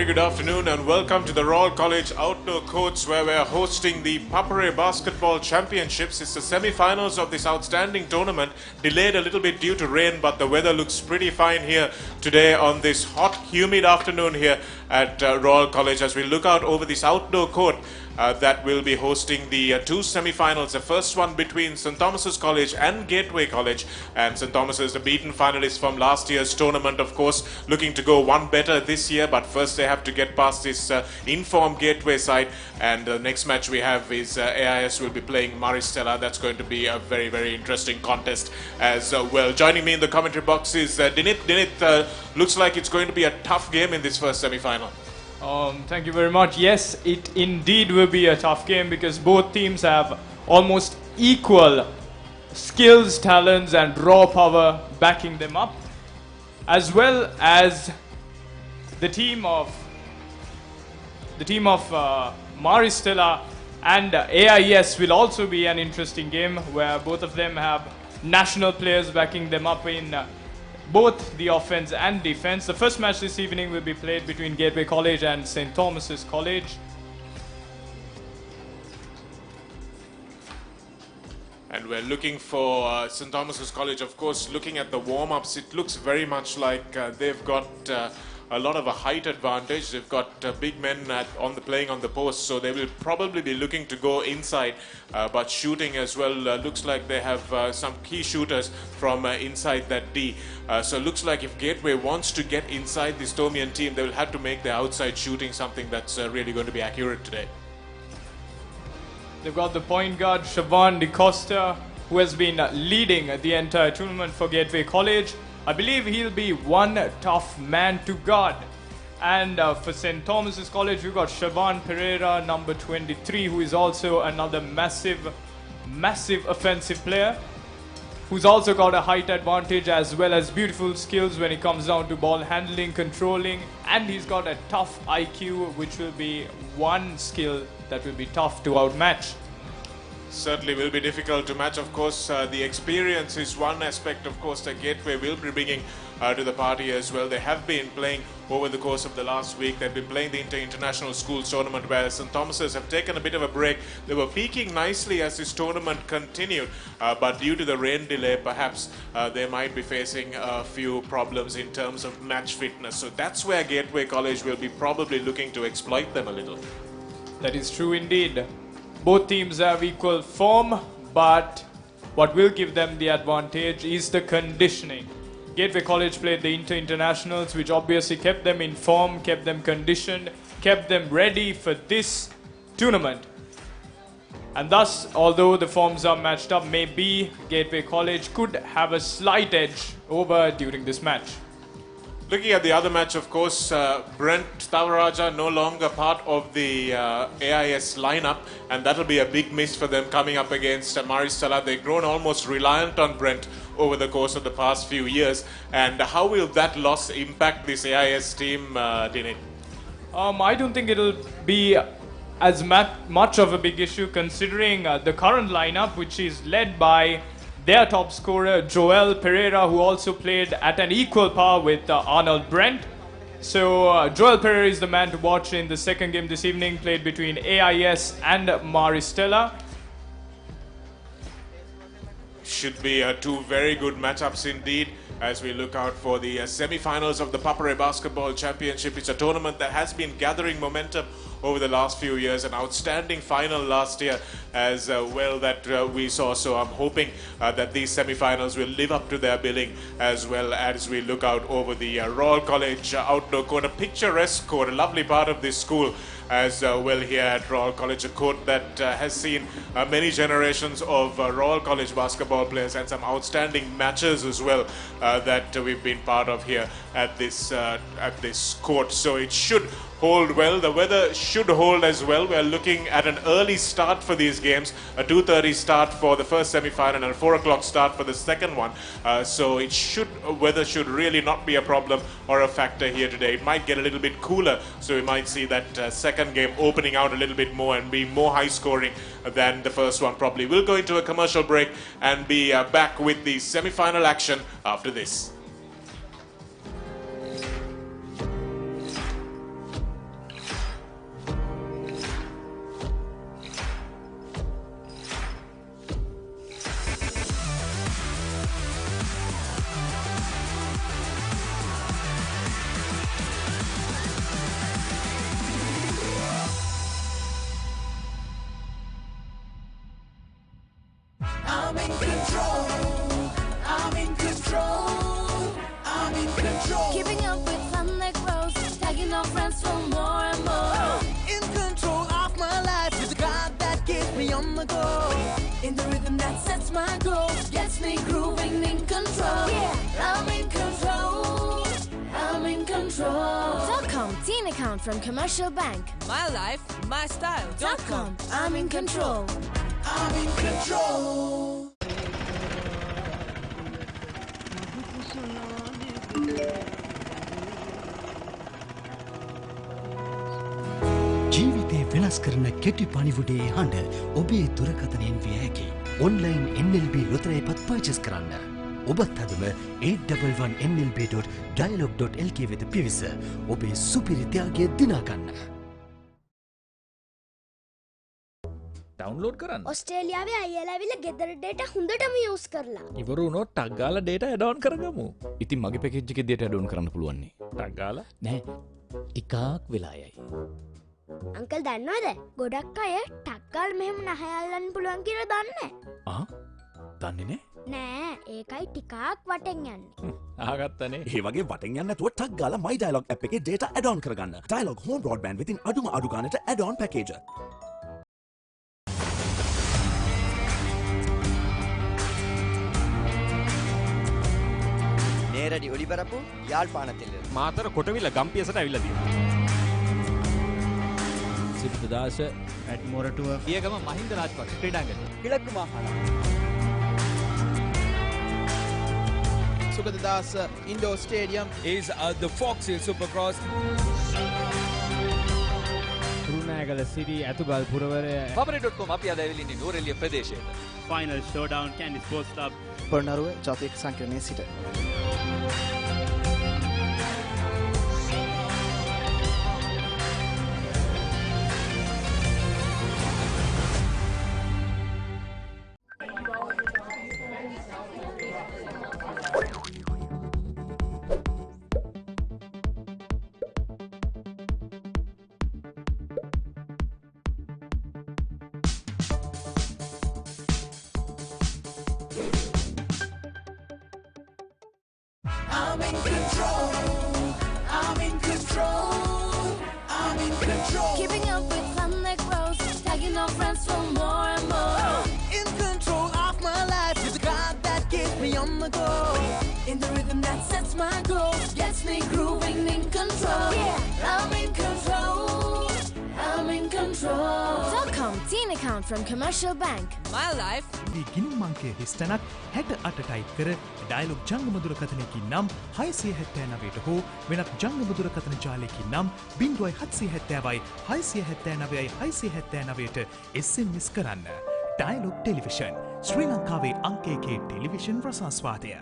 very good afternoon and welcome to the Royal College Outdoor Courts where we're hosting the ThePapare Basketball Championships. It's the semi-finals of this outstanding tournament, delayed a little bit due to rain, but the weather looks pretty fine here today on this hot, humid afternoon here at Royal College as we look out over this outdoor court that will be hosting the two semi-finals. The first one between St. Thomas's College and Gateway College, and St. Thomas's the beaten finalists from last year's tournament, of course, looking to go one better this year, but first they have to get past this informed Gateway side, and the next match we have is AIS will be playing Maristella. That's going to be a very, very interesting contest as well. Joining me in the commentary box is Dinit. Dinit, looks like it's going to be a tough game in this first semi-final. Thank you very much. Yes, it indeed will be a tough game because both teams have almost equal skills, talents and raw power backing them up, as well as the team of Maristella and AIS will also be an interesting game where both of them have national players backing them up in both the offense and defense. The first match this evening will be played between Gateway College and St. Thomas's College. And we're looking for St. Thomas's College, of course. Looking at the warm-ups, it looks very much like they've got a lot of a height advantage. They've got big men playing on the post, so they will probably be looking to go inside, but shooting as well. Looks like they have some key shooters from inside that D. So it looks like if Gateway wants to get inside this Tomian team, they will have to make their outside shooting something that's really going to be accurate today. They've got the point guard Siobhan DeCosta, who has been leading the entire tournament for Gateway College. I believe he'll be one tough man to guard. And for St. Thomas's College, we've got Siobhan Pereira, number 23, who is also another massive offensive player, who's also got a height advantage as well as beautiful skills when it comes down to ball handling, controlling, and he's got a tough IQ, which will be one skill that will be tough to outmatch. Certainly will be difficult to match. Of course, the experience is one aspect, of course, that Gateway will be bringing to the party as well. They have been playing over the course of the last week. They've been playing the Inter-International Schools Tournament, where St. Thomas's have taken a bit of a break. They were peaking nicely as this tournament continued, but due to the rain delay, perhaps they might be facing a few problems in terms of match fitness. So that's where Gateway College will be probably looking to exploit them a little. That is true indeed. Both teams have equal form, but what will give them the advantage is the conditioning. Gateway College played the Inter-Internationals, which obviously kept them in form, kept them conditioned, kept them ready for this tournament. And thus, although the forms are matched up, maybe Gateway College could have a slight edge over during this match. Looking at the other match, of course, Brent Thavaraja no longer part of the AIS lineup, and that'll be a big miss for them coming up against Maristella. They've grown almost reliant on Brent over the course of the past few years. And how will that loss impact this AIS team, Dinit? I don't think it'll be as much of a big issue considering the current lineup, which is led by their top scorer, Joel Pereira, who also played at an equal par with Arnold Brent. So Joel Pereira is the man to watch in the second game this evening, played between AIS and Maristella. Should be two very good matchups indeed as we look out for the semi-finals of the ThePapare Basketball Championship. It's a tournament that has been gathering momentum over the last few years. An outstanding final last year as well that we saw. So I'm hoping that these semi-finals will live up to their billing as well as we look out over the Royal College outdoor court. A picturesque court, a lovely part of this school as well here at Royal College, a court that has seen many generations of Royal College basketball players and some outstanding matches as well that we've been part of here at this court. So it should hold well. The weather should hold as well. We're looking at an early start for these games, a 2:30 start for the first semi-final and a 4 o'clock start for the second one. So weather should really not be a problem or a factor here today. It might get a little bit cooler, so we might see that second game opening out a little bit more and be more high scoring than the first one probably. We'll go into a commercial break and be back with the semi-final action after this. I'm in control. I'm in control. I'm in control. Keeping up with fun that grows, tagging our friends for more and more. In control of my life with the God that keeps me on the go. In the rhythm that sets my goals, gets me grooving in control. Yeah, I'm in control. I'm in control. .com, teen account from Commercial Bank. My life, my style. .com, I'm in control. I'm in control. ජීවිතේ වෙනස් කරන කෙටි පණිවුඩේ හඬ ඔබේ දුරකථනයෙන් විය හැකි. Online NLB ලොතරැයිපත් perches කරන්න. ඔබත් අදම 811nlb.dialog.lk වෙත පිවිස ඔබේ සුපිරි ත්‍යාගය දිනාගන්න. ඩවුන්ලෝඩ් කරන්න. ඔස්ට්‍රේලියාවේ අයියලා ඇවිල්ලා ගෙදර ඩේටා හොඳටම යූස් කරලා. ඉවර වුණොත් ටක් ගාලා ඩේටා ඇඩ් ඔන් කරගමු. ඉතින් මගේ පැකේජ් එකේ ඩේටා ඇඩ් ඔන් කරන්න පුළුවන් නේ. ටක් ගාලා නෑ. ටිකක් වෙලා යයි. අංකල් දන්නවද? ගොඩක් අය ටක්කල් මෙහෙම නහය අල්ලන්න පුළුවන් කියලා දන්නේ ආ? දන්නේ නෑ. නෑ. ඒකයි ටිකක් වටෙන් යන්නේ. ආගත්තනේ. ඒ වගේ වටෙන් යන්නේ නැතුව ටක් ගාලා My Dialog app එකේ data add-on කරගන්න. Dialog home broadband within අඩුම අඩු ගානට add-on package. நேரடி ஒளிபரப்பு யாழ்ப்பாணத்தில் මාතර කොටවිල ගම්පියසට ඇවිල්ලා තියෙනවා. සිද්ධාස ඇඩ්මොරටුව පියගම මහින්ද රාජපක්ෂ ක්‍රීඩාංගණය. கிழக்கு மாகாணம் Sukadadas Indoor Stadium is the Fox Hill Supercross. Kurunegala සිටි ඇතුගල් පුරවරය papare.com අපි අද ඇවිල්ලා ඉන්නේ නෝරෙලිය ප්‍රදේශයේ. Final Showdown Candy Sports Club පොරණරුව ජාතික සංකීර්ණයේ සිට I'm in control. I'm in control. I'm in control. Keeping up with fun that grows, tagging our friends for more and more. In control of my life with the God that keeps me on the go. In the rhythm that sets my goals, gets me grooving in control. Yeah, I'm in control. I'm in control. .com, teen account from Commercial Bank. My life. ගිණුම් අංකය හිස්තැනක් 68 type කර dialogue ජංගම දුරකථනයකින් නම් 679ට හෝ වෙනත් ජංගම දුරකථන ජාලයකින් නම් 0770යි 679යි 679ට SMS කරන්න. Dialogue television ශ්‍රී ලංකාවේ අංක එකේ television රසාස්වාදය.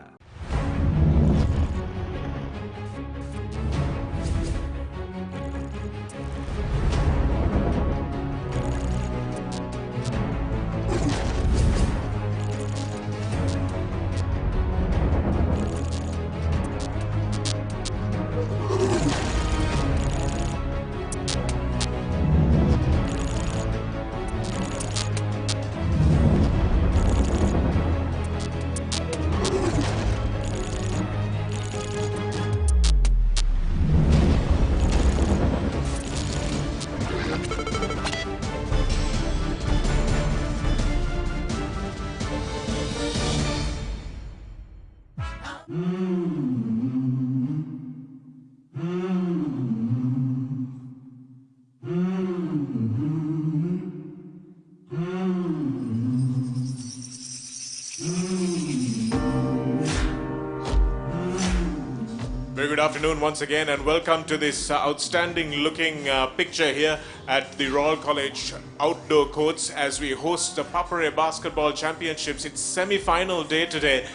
Very good afternoon once again, and welcome to this outstanding looking picture here at the Royal College outdoor courts as we host the ThePapare Basketball Championships. It's semi-final day today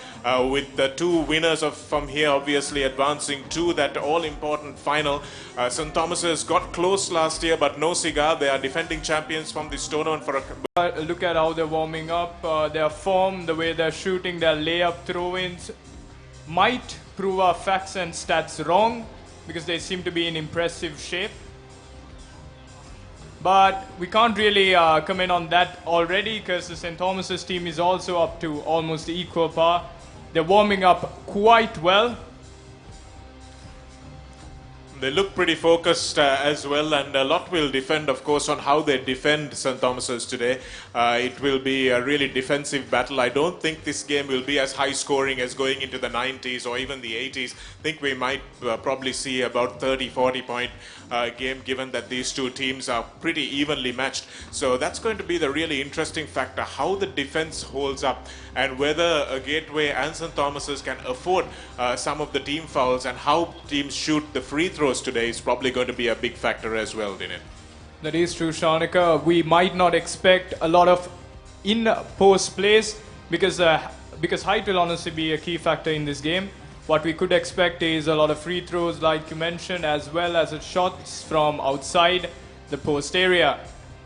with the two winners from here obviously advancing to that all-important final. St. Thomas's got close last year, but no cigar. They are defending champions from this tournament for a... Look at how they're warming up, their form, the way they're shooting, their layup throw-ins might prove our facts and stats wrong because they seem to be in impressive shape. But we can't really comment on that already because the St. Thomas's team is also up to almost equal par. They're warming up quite well. They look pretty focused as well, and a lot will depend, of course, on how they defend St. Thomas's today. It will be a really defensive battle. I don't think this game will be as high scoring as going into the 90s or even the 80s. I think we might probably see about 30-40 point game, given that these two teams are pretty evenly matched. So that's going to be the really interesting factor, how the defense holds up and whether Gateway and St. Thomas's can afford some of the team fouls, and how teams shoot the free throws today is probably going to be a big factor as well, Dinit. That is true, Shanika. We might not expect a lot of in-post plays because height will honestly be a key factor in this game. What we could expect is a lot of free throws, like you mentioned, as well as shots from outside the post area.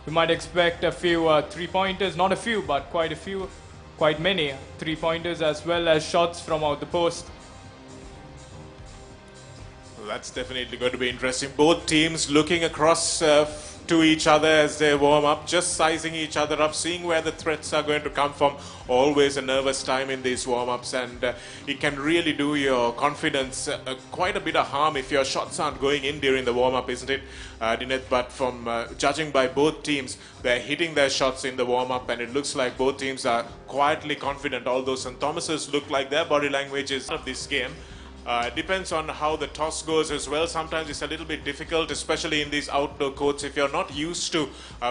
We might expect a few three-pointers, not a few, but quite many three-pointers, as well as shots from out the post. Well, that's definitely going to be interesting. Both teams looking across to each other as they warm up, just sizing each other up, seeing where the threats are going to come from. Always a nervous time in these warm-ups, and it can really do your confidence quite a bit of harm if your shots aren't going in during the warm-up, isn't it, Dineth? But from judging by both teams, they're hitting their shots in the warm-up, and it looks like both teams are quietly confident, although St. Thomas's look like their body language is of this game. Depends on how the toss goes as well. Sometimes it's a little bit difficult, especially in these outdoor courts. If you're not used to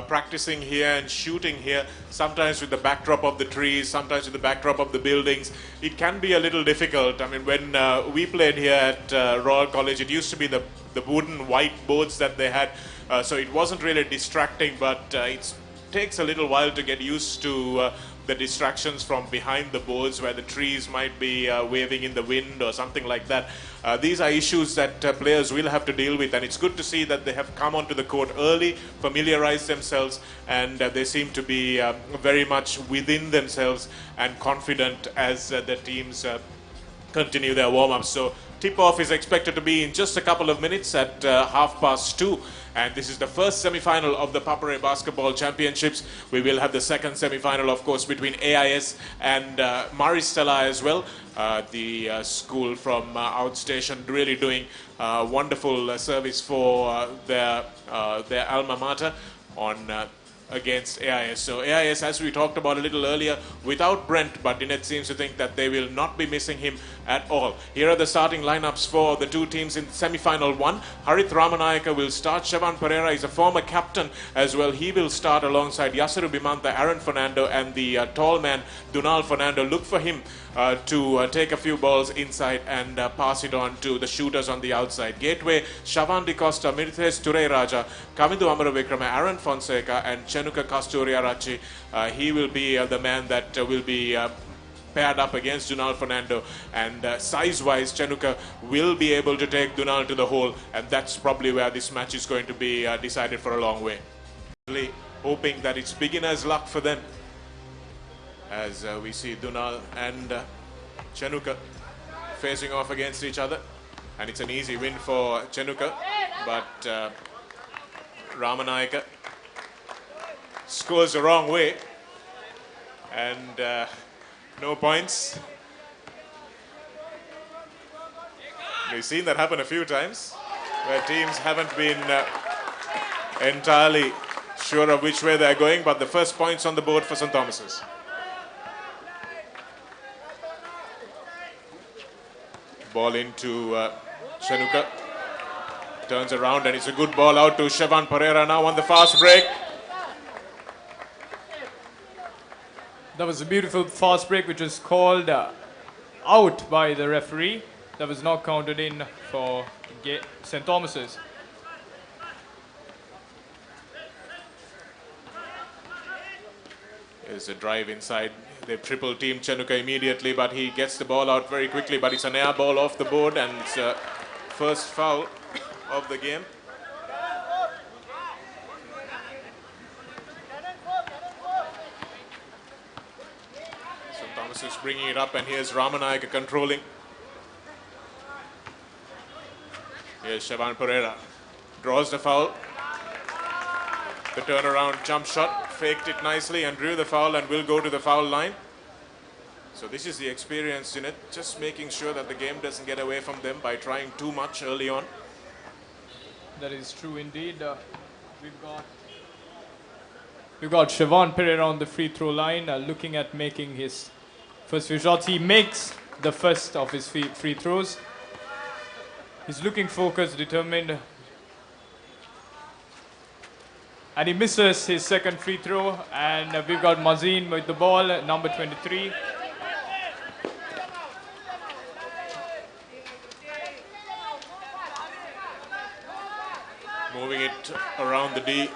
practicing here and shooting here, sometimes with the backdrop of the trees, sometimes with the backdrop of the buildings, it can be a little difficult. I mean, when we played here at Royal College, it used to be the wooden white boards that they had, so it wasn't really distracting, but it takes a little while to get used to the distractions from behind the boards where the trees might be waving in the wind or something like that. These are issues that players will have to deal with, and it's good to see that they have come onto the court early, familiarized themselves, and they seem to be very much within themselves and confident as the teams continue their warm-ups. So tip-off is expected to be in just a couple of minutes at 2:30. And this is the first semi-final of the ThePapare Basketball Championships. We will have the second semi-final, of course, between AIS and Maristella as well. The school from Outstation really doing wonderful service for their alma mater on against AIS. So AIS, as we talked about a little earlier, without Brent, but Dineth seems to think that they will not be missing him at all. Here are the starting lineups for the two teams in semi-final one. Harith Ramanayaka will start. Shevan Pereira is a former captain as well. He will start alongside Yasiru Bimantha, Aaron Fernando, and the tall man Dunal Fernando. Look for him to take a few balls inside and pass it on to the shooters on the outside. Gateway, Shavan Di Costa, Mirthes Ture Raja, Kamindu Amaravikrama, Aaron Fonseca, and Chenuka Kasturia Rachi. He will be the man that will be paired up against Dunal Fernando, and size-wise Chenuka will be able to take Dunal to the hole, and that's probably where this match is going to be decided for a long way. Really hoping that it's beginner's luck for them, as we see Dunal and Chenuka facing off against each other, and it's an easy win for Chenuka, but Ramanayaka scores the wrong way, and no points. We've seen that happen a few times, where teams haven't been entirely sure of which way they're going, but the first points on the board for St. Thomas's. Ball into Chenuka. Turns around, and it's a good ball out to Shevan Pereira now on the fast break. That was a beautiful fast break which was called out by the referee. That was not counted in for St. Thomas's. There's a drive inside. They've triple teamed Chenuka immediately, but he gets the ball out very quickly, but it's an air ball off the board, and it's a first foul of the game. St. Thomas is bringing it up, and here's Ramanayaka controlling. Here's Shevan Pereira. Draws the foul. The turnaround jump shot, faked it nicely and drew the foul and will go to the foul line. So this is the experience in it, just making sure that the game doesn't get away from them by trying too much early on. That is true indeed. We've got Siobhan Pereira on the free throw line, looking at making his first few shots. He makes the first of his free throws. He's looking focused, determined. And he misses his second free throw. And we've got Mazin with the ball, number 23. Moving it around the D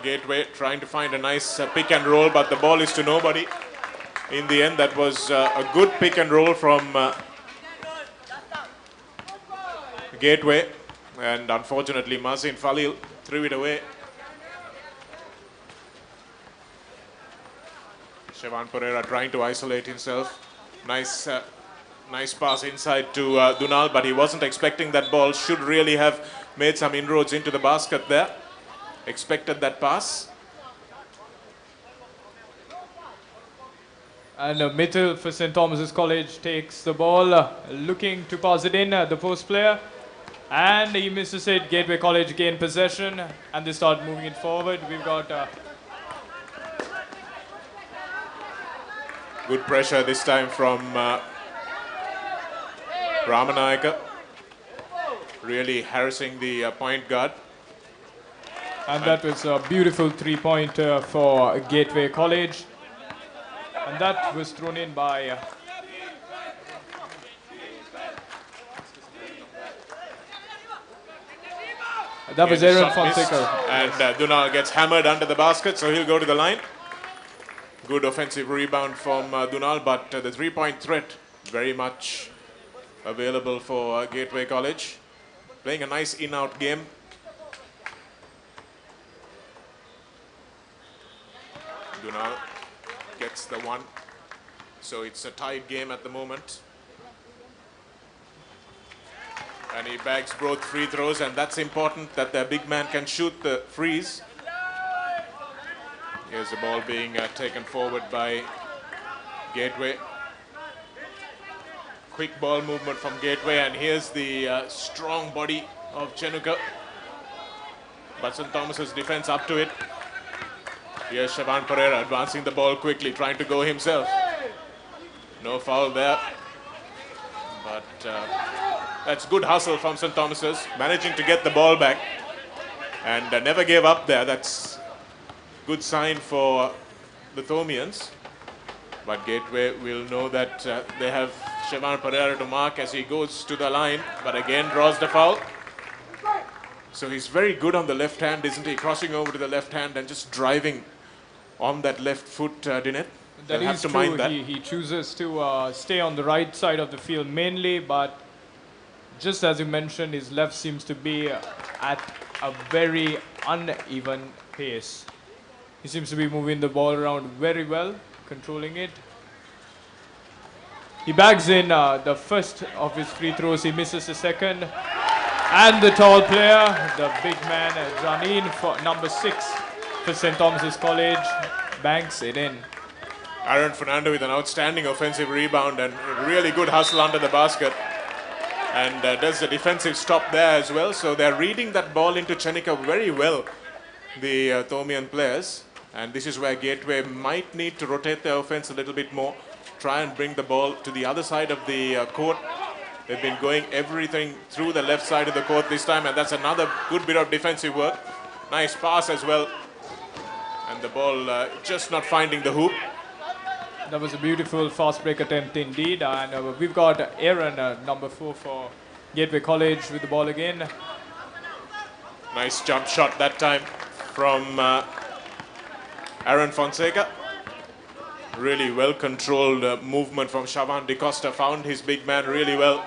gateway, trying to find a nice pick and roll, but the ball is to nobody. In the end, that was a good pick and roll from Gateway, and unfortunately Mazin Falil threw it away. Siobhan Pereira trying to isolate himself. Nice pass inside to Dunal, but he wasn't expecting that ball. Should really have made some inroads into the basket there. Expected that pass. And Mitchell for St. Thomas's College takes the ball, looking to pass it in, the post player. And he misses it. Gateway College gain possession, and they start moving it forward. We've got good pressure this time from Ramanayaka. Really harassing the point guard. And that was a beautiful three-pointer for Gateway College. And that was thrown in by that was Aaron Fonseca. And Dunal gets hammered under the basket, so he'll go to the line. Good offensive rebound from Dunal, but the three-point threat very much available for Gateway College. Playing a nice in-out game. Dunal gets the one. So it's a tied game at the moment. And he bags both free throws, and that's important that their big man can shoot the frees. Here's the ball being taken forward by Gateway. Quick ball movement from Gateway, and here's the strong body of Chenuka. But St. Thomas's defense up to it. Here's Siobhan Pereira advancing the ball quickly, trying to go himself. No foul there. But that's good hustle from St. Thomas's, managing to get the ball back. And never gave up there. That's good sign for the Thomians. But Gateway will know that they have Siobhan Pereira to mark as he goes to the line, but again draws the foul. So he's very good on the left hand, isn't he? Crossing over to the left hand and just driving on that left foot, Dineth. That is true. Mind that. He chooses to stay on the right side of the field mainly, but just as you mentioned, his left seems to be at a very uneven pace. He seems to be moving the ball around very well, controlling it. He bags in the first of his free throws. He misses the second. And the tall player, the big man, Janine, for number 6 for St. Thomas's College, banks it in. Aaron Fernando with an outstanding offensive rebound and really good hustle under the basket. And does the defensive stop there as well. So they're reading that ball into Chenika very well, the Thomian players. And this is where Gateway might need to rotate their offense a little bit more. Try and bring the ball to the other side of the court. They've been going everything through the left side of the court this time, and that's another good bit of defensive work. Nice pass as well. And the ball just not finding the hoop. That was a beautiful fast break attempt indeed. And we've got Aaron, number 4 for Gateway College, with the ball again. Nice jump shot that time from Aaron Fonseca. Really well-controlled movement from Siobhan DeCosta. Found his big man really well.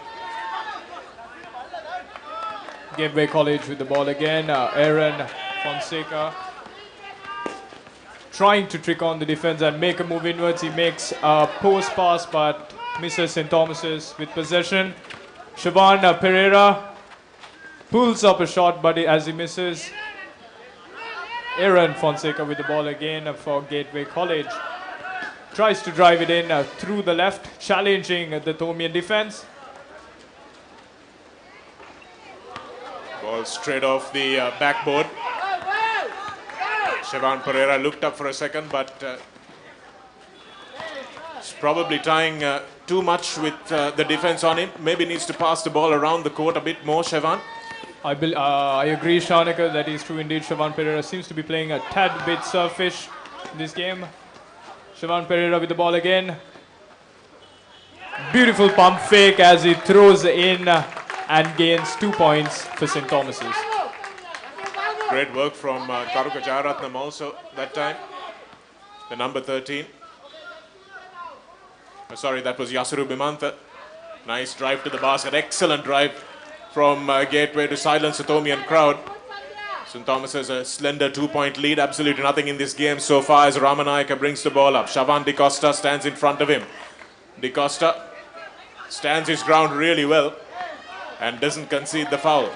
Gateway College with the ball again. Aaron Fonseca trying to trick on the defense and make a move inwards. He makes a post pass but misses St. Thomas's with possession. Siobhan Pereira pulls up a shot but as he misses. Aaron Fonseca with the ball again for Gateway College. Tries to drive it in through the left, challenging the Thomian defense. Ball straight off the backboard. Siobhan Pereira looked up for a second, but he's probably trying too much with the defense on him. Maybe needs to pass the ball around the court a bit more, Siobhan. I agree, Shanika, that is true indeed. Siobhan Pereira seems to be playing a tad bit selfish in this game. Siobhan Pereira with the ball again. Beautiful pump fake as he throws in and gains 2 points for St. Thomas's. Great work from Taruka Jayaratnam also that time. The number 13. Sorry, that was Yasuru Bimantha. Nice drive to the basket. Excellent drive from Gateway to silence the Thomian crowd. St. Thomas has a slender 2-point lead. Absolutely nothing in this game so far as Ramanayaka brings the ball up. Shavan De Costa stands in front of him. De Costa stands his ground really well and doesn't concede the foul.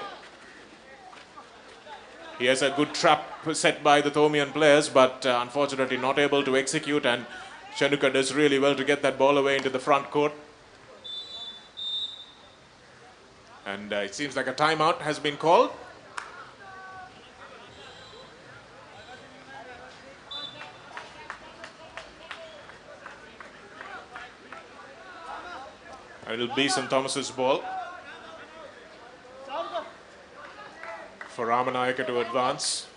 He has a good trap set by the Thomian players, but unfortunately not able to execute, and Chenuka does really well to get that ball away into the front court. And it seems like a timeout has been called. It'll be St. Thomas's ball for Ramanayaka to advance.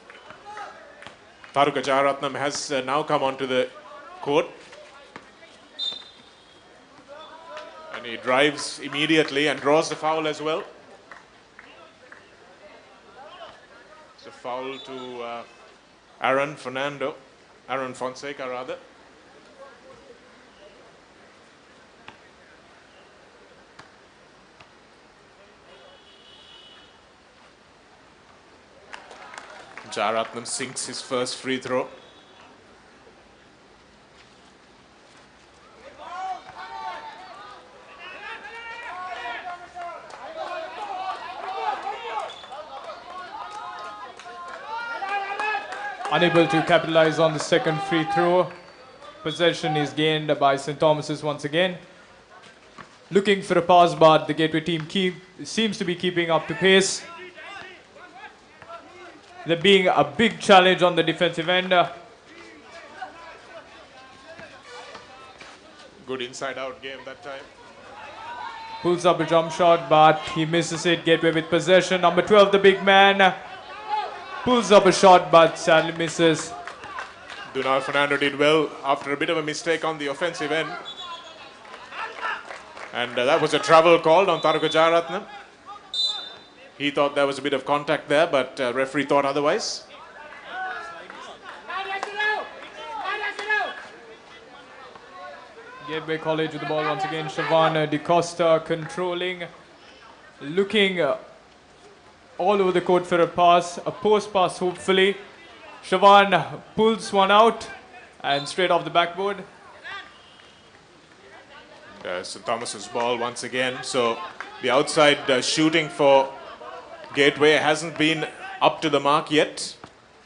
Taruka Jayaratnam has now come onto the court. And he drives immediately and draws the foul as well. It's a foul to Aaron Fonseca rather. Jayaratnam sinks his first free throw. Unable to capitalize on the second free throw. Possession is gained by St. Thomas's once again. Looking for a pass, but the Gateway team seems to be keeping up to pace. There being a big challenge on the defensive end. Good inside-out game that time. Pulls up a jump shot, but he misses it. Gateway with possession. Number 12, the big man, pulls up a shot, but sadly misses. Dunal Fernando did well after a bit of a mistake on the offensive end. And that was a travel called on Taruka Jayaratnam. He thought there was a bit of contact there, but referee thought otherwise. Gateway College with the ball once again. Siobhan De Costa controlling, looking all over the court for a pass, a post pass hopefully. Siobhan pulls one out and straight off the backboard. St. Thomas's ball once again. So the outside shooting for Gateway hasn't been up to the mark yet.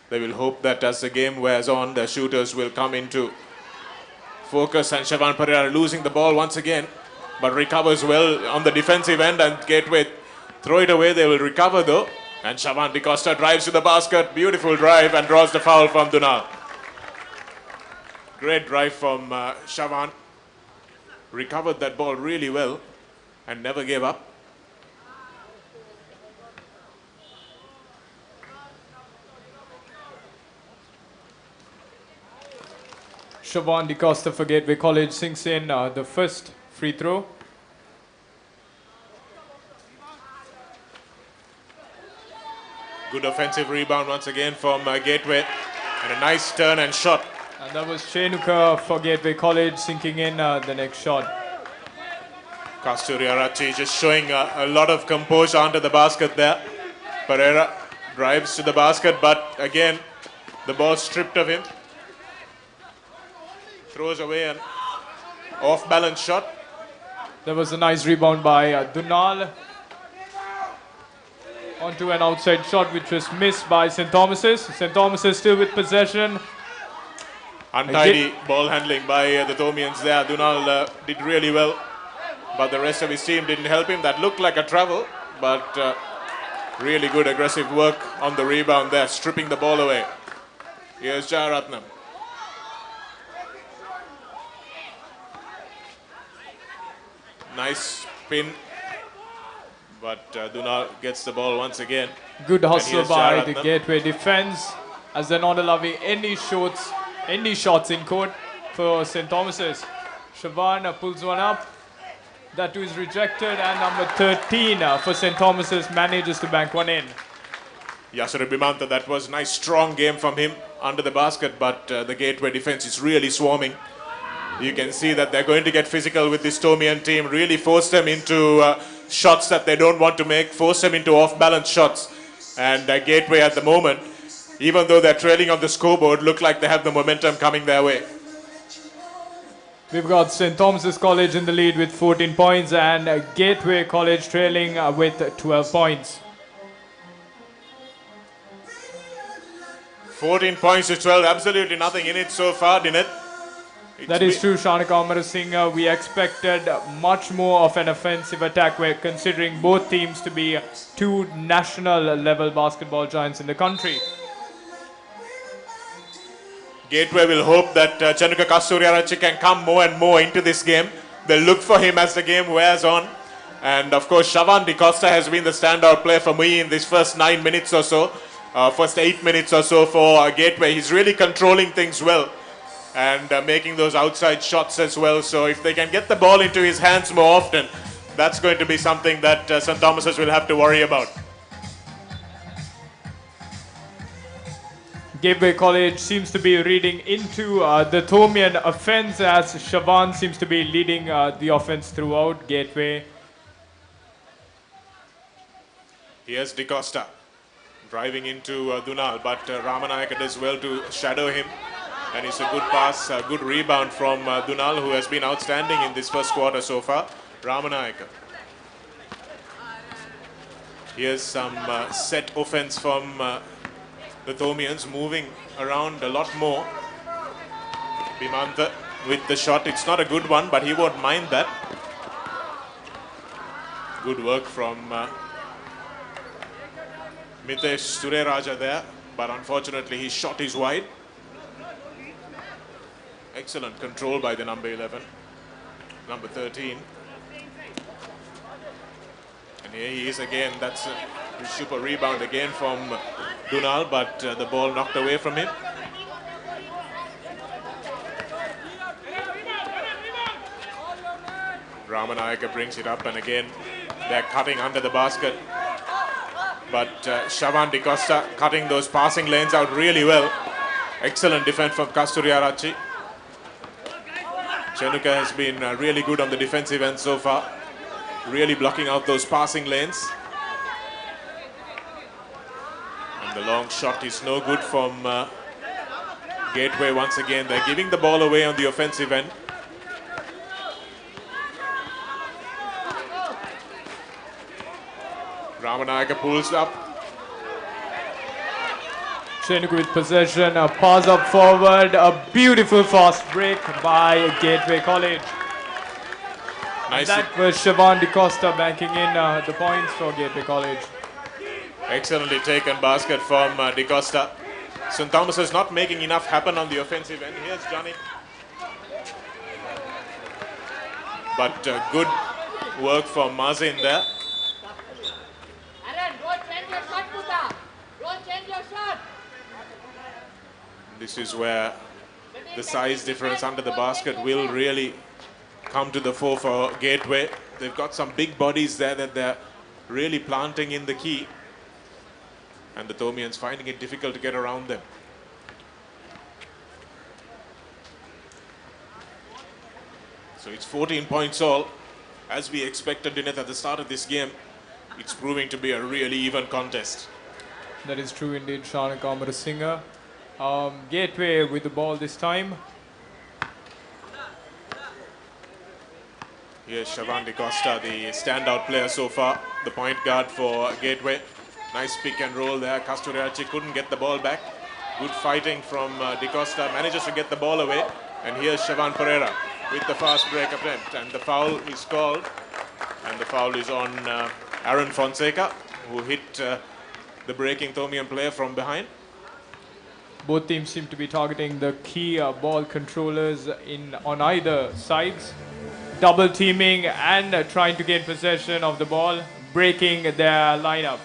They will hope that as the game wears on, the shooters will come into focus, and Siobhan Pereira losing the ball once again, but recovers well on the defensive end, and Gateway throw it away. They will recover though, and Siobhan De Costa drives to the basket, beautiful drive, and draws the foul from Dunal. Great drive from Siobhan. Recovered that ball really well and never gave up. Siobhan De Costa for Gateway College sinks in the first free throw. Good offensive rebound once again from Gateway, and a nice turn and shot. And that was Chenuka for Gateway College sinking in the next shot. Kasturi Arachi just showing a lot of composure onto the basket there. Pereira drives to the basket, but again the ball stripped of him. Throws away an off-balance shot. There was a nice rebound by Dunal. Onto an outside shot which was missed by St. Thomas's. St. Thomas's still with possession. Untidy ball handling by the Thomians there. Dunal did really well, but the rest of his team didn't help him. That looked like a travel, but really good aggressive work on the rebound there, stripping the ball away. Here's Jayaratnam. Nice spin, but Dunal gets the ball once again. Good hustle by the Jayaratnam. Gateway defense as they're not allowing any shots in court for St. Thomas's. Shaban pulls one up. That too is rejected, and number 13 for St. Thomas's manages to bank one in. Yasura Bimanta, that was a nice strong game from him under the basket, but the Gateway defense is really swarming. You can see that they're going to get physical with this Tomian team, really force them into shots that they don't want to make, force them into off-balance shots. And Gateway at the moment, even though they're trailing on the scoreboard, look like they have the momentum coming their way. We've got St. Thomas's College in the lead with 14 points and Gateway College trailing with 12 points. 14 points to 12, absolutely nothing in it so far, Dinit. That is true, Shanika Amarasinghe. We expected much more of an offensive attack, where considering both teams to be two national level basketball giants in the country. Gateway will hope that Chanuka Kasturiarachi can come more and more into this game. They'll look for him as the game wears on. And of course, Shavan Di Costa has been the standout player for me in this first 9 minutes or so. First 8 minutes or so for Gateway. He's really controlling things well and making those outside shots as well. So if they can get the ball into his hands more often, that's going to be something that St. Thomas's will have to worry about. Gateway College seems to be reading into the Thomian offense as Shavan seems to be leading the offense throughout Gateway. Here's Di Costa driving into Dunal, but Ramanayaka does well to shadow him. And it's a good pass, a good rebound from Dunal, who has been outstanding in this first quarter so far. Ramanayaka. Here's some set offense from the Thomians, moving around a lot more. Bimanta with the shot. It's not a good one, but he won't mind that. Good work from Mitesh Sureraja there, but unfortunately his shot is wide. Excellent control by the number 11, number 13. And here he is again. That's a super rebound again from Dunal, but the ball knocked away from him. Ramanayaka brings it up, and again they're cutting under the basket. But Shavan Di Costa cutting those passing lanes out really well. Excellent defense from Kasturiarachi. Chenuka has been really good on the defensive end so far, really blocking out those passing lanes. And the long shot is no good from Gateway once again. They're giving the ball away on the offensive end. Ramanayaka pulls up. Chenuka with possession, a pass up forward, a beautiful fast break by Gateway College. Nice. That was Shavan Di Costa banking in the points for Gateway College. Excellently taken basket from Di Costa. St. Thomas is not making enough happen on the offensive end. Here's Johnny. But good work from Mazin there. This is where the size difference under the basket will really come to the fore for Gateway. They've got some big bodies there that they're really planting in the key. And the Thomians finding it difficult to get around them. So it's 14 points all. As we expected, Dineth, at the start of this game, it's proving to be a really even contest. That is true indeed, Shanika Amarasinghe. Gateway with the ball this time. Here's Shavan Di Costa, the standout player so far, the point guard for Gateway. Nice pick and roll there. Kasturiachi couldn't get the ball back. Good fighting from De Costa. Manages to get the ball away. And here's Siobhan Pereira with the fast break attempt. And the foul is called. And the foul is on Aaron Fonseca, who hit the breaking Thomian player from behind. Both teams seem to be targeting the key ball controllers on either sides. Double teaming and trying to gain possession of the ball, breaking their lineup.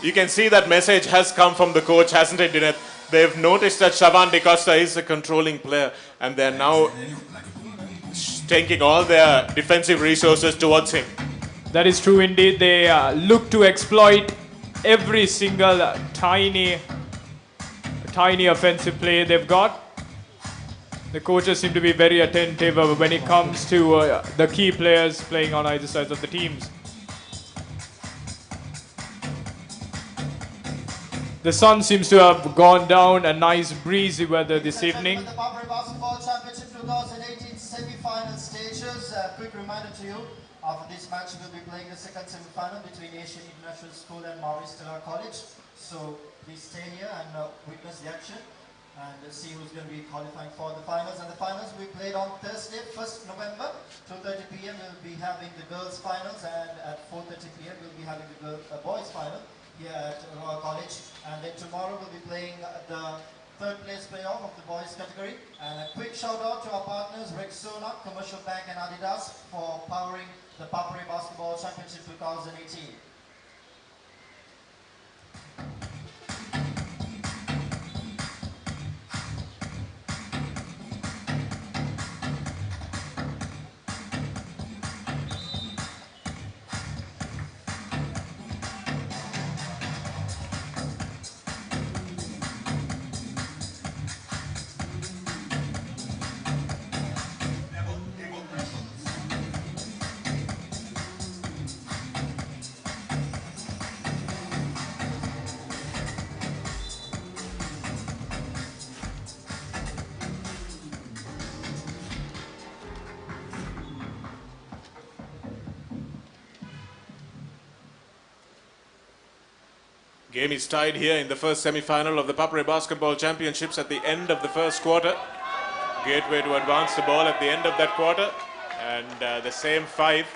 You can see that message has come from the coach, hasn't it, Dineth? They've noticed that Siobhan De Costa is a controlling player, and they're now taking all their defensive resources towards him. That is true indeed. They look to exploit every single tiny offensive play they've got. The coaches seem to be very attentive when it comes to the key players playing on either sides of the teams. The sun seems to have gone down, a nice breezy weather this evening. The ThePapare Basketball Championship 2018 semi-final stages. A quick reminder to you, after this match we'll be playing the second semi-final between Asian International School and Maurice Stella College. So please stay here and witness the action and see who's going to be qualifying for the finals. And the finals will be played on Thursday, 1st November, 2:30 p.m. We'll be having the girls' finals, and at 4:30 p.m. we'll be having the boys' final here at Royal College. And then tomorrow we'll be playing the third place playoff of the boys category. And a quick shout out to our partners Rexona, Commercial Bank and Adidas for powering the ThePapare Basketball Championship 2018. Game is tied here in the first semi-final of the ThePapare Basketball Championships at the end of the first quarter. Gateway to advance the ball at the end of that quarter. And the same five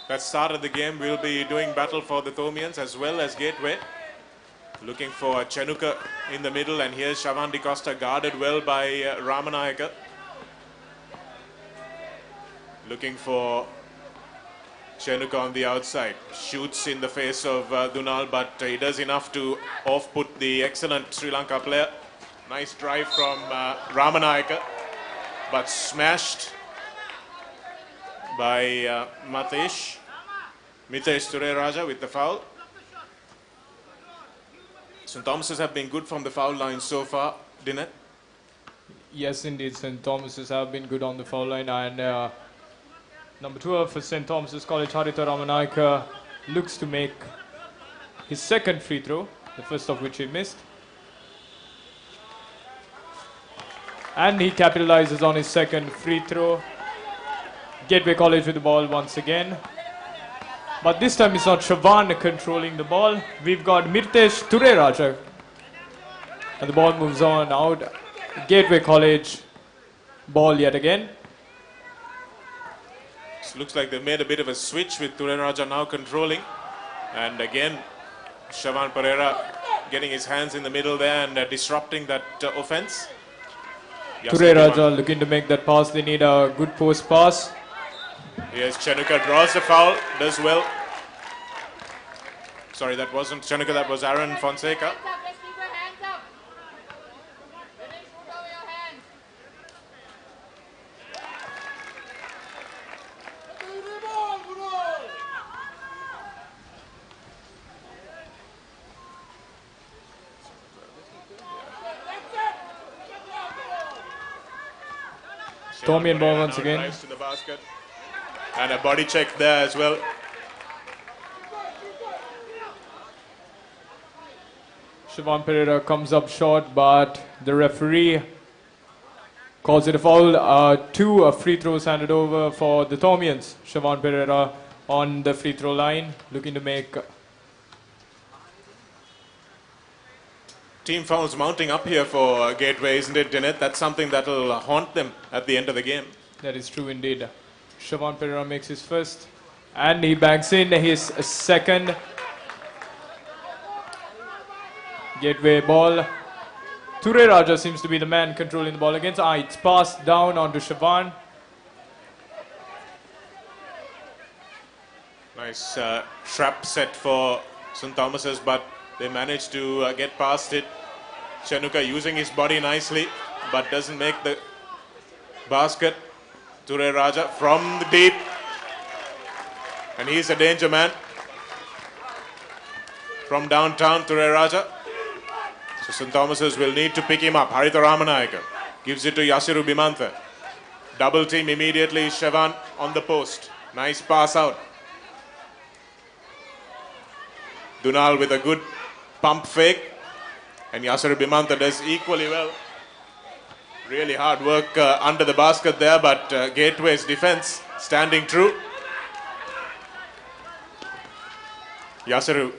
that started the game will be doing battle for the Thomians as well as Gateway. Looking for Chenuka in the middle, and here's Siobhan De Costa guarded well by Ramanayaka. Looking for Chenuka on the outside. Shoots in the face of Dunal, but he does enough to off-put the excellent Sri Lanka player. Nice drive from Ramanayaka, but smashed by Mitesh Tureraja with the foul. St. Thomas's have been good from the foul line so far, Dineth? Yes, indeed, St. Thomas's have been good on the foul line, and number 12 for St. Thomas's College, Haritha Ramanayaka, looks to make his second free throw, the first of which he missed. And he capitalizes on his second free throw. Gateway College with the ball once again. But this time it's not Siobhan controlling the ball. We've got Mirtesh Tureraja. And the ball moves on out. Gateway College ball yet again. Looks like they've made a bit of a switch with Tureraja now controlling. And again, Siobhan Pereira getting his hands in the middle there and disrupting that offense. Tureraja looking to make that pass. They need a good post pass. Yes, Chenuka draws the foul, does well. Sorry, that wasn't Chenuka, that was Aaron Fonseca. Thomian ball once again. Drives to the basket. And a body check there as well. Siobhan Pereira comes up short, but the referee calls it a foul. Two free throws handed over for the Thomians. Siobhan Pereira on the free throw line, looking to make. Team fouls mounting up here for Gateway, isn't it, Dinette? That's something that'll haunt them at the end of the game. That is true indeed. Siobhan Pereira makes his first, and he banks in his second. Gateway ball. Ture Raja seems to be the man controlling the ball against. It's passed down onto Siobhan. Nice trap set for St. Thomas's, but they managed to get past it. Chenuka using his body nicely, but doesn't make the basket. Ture Raja from the deep, and he's a danger man. From downtown, Ture Raja. So St. Thomas's will need to pick him up. Haritha Ramanayaka gives it to Yasiru Bimantha. Double team immediately. Siobhan on the post. Nice pass out. Dunal with a good pump fake, and Yasiru Bimantha does equally well. Really hard work under the basket there, but Gateway's defense standing true. Yasiru,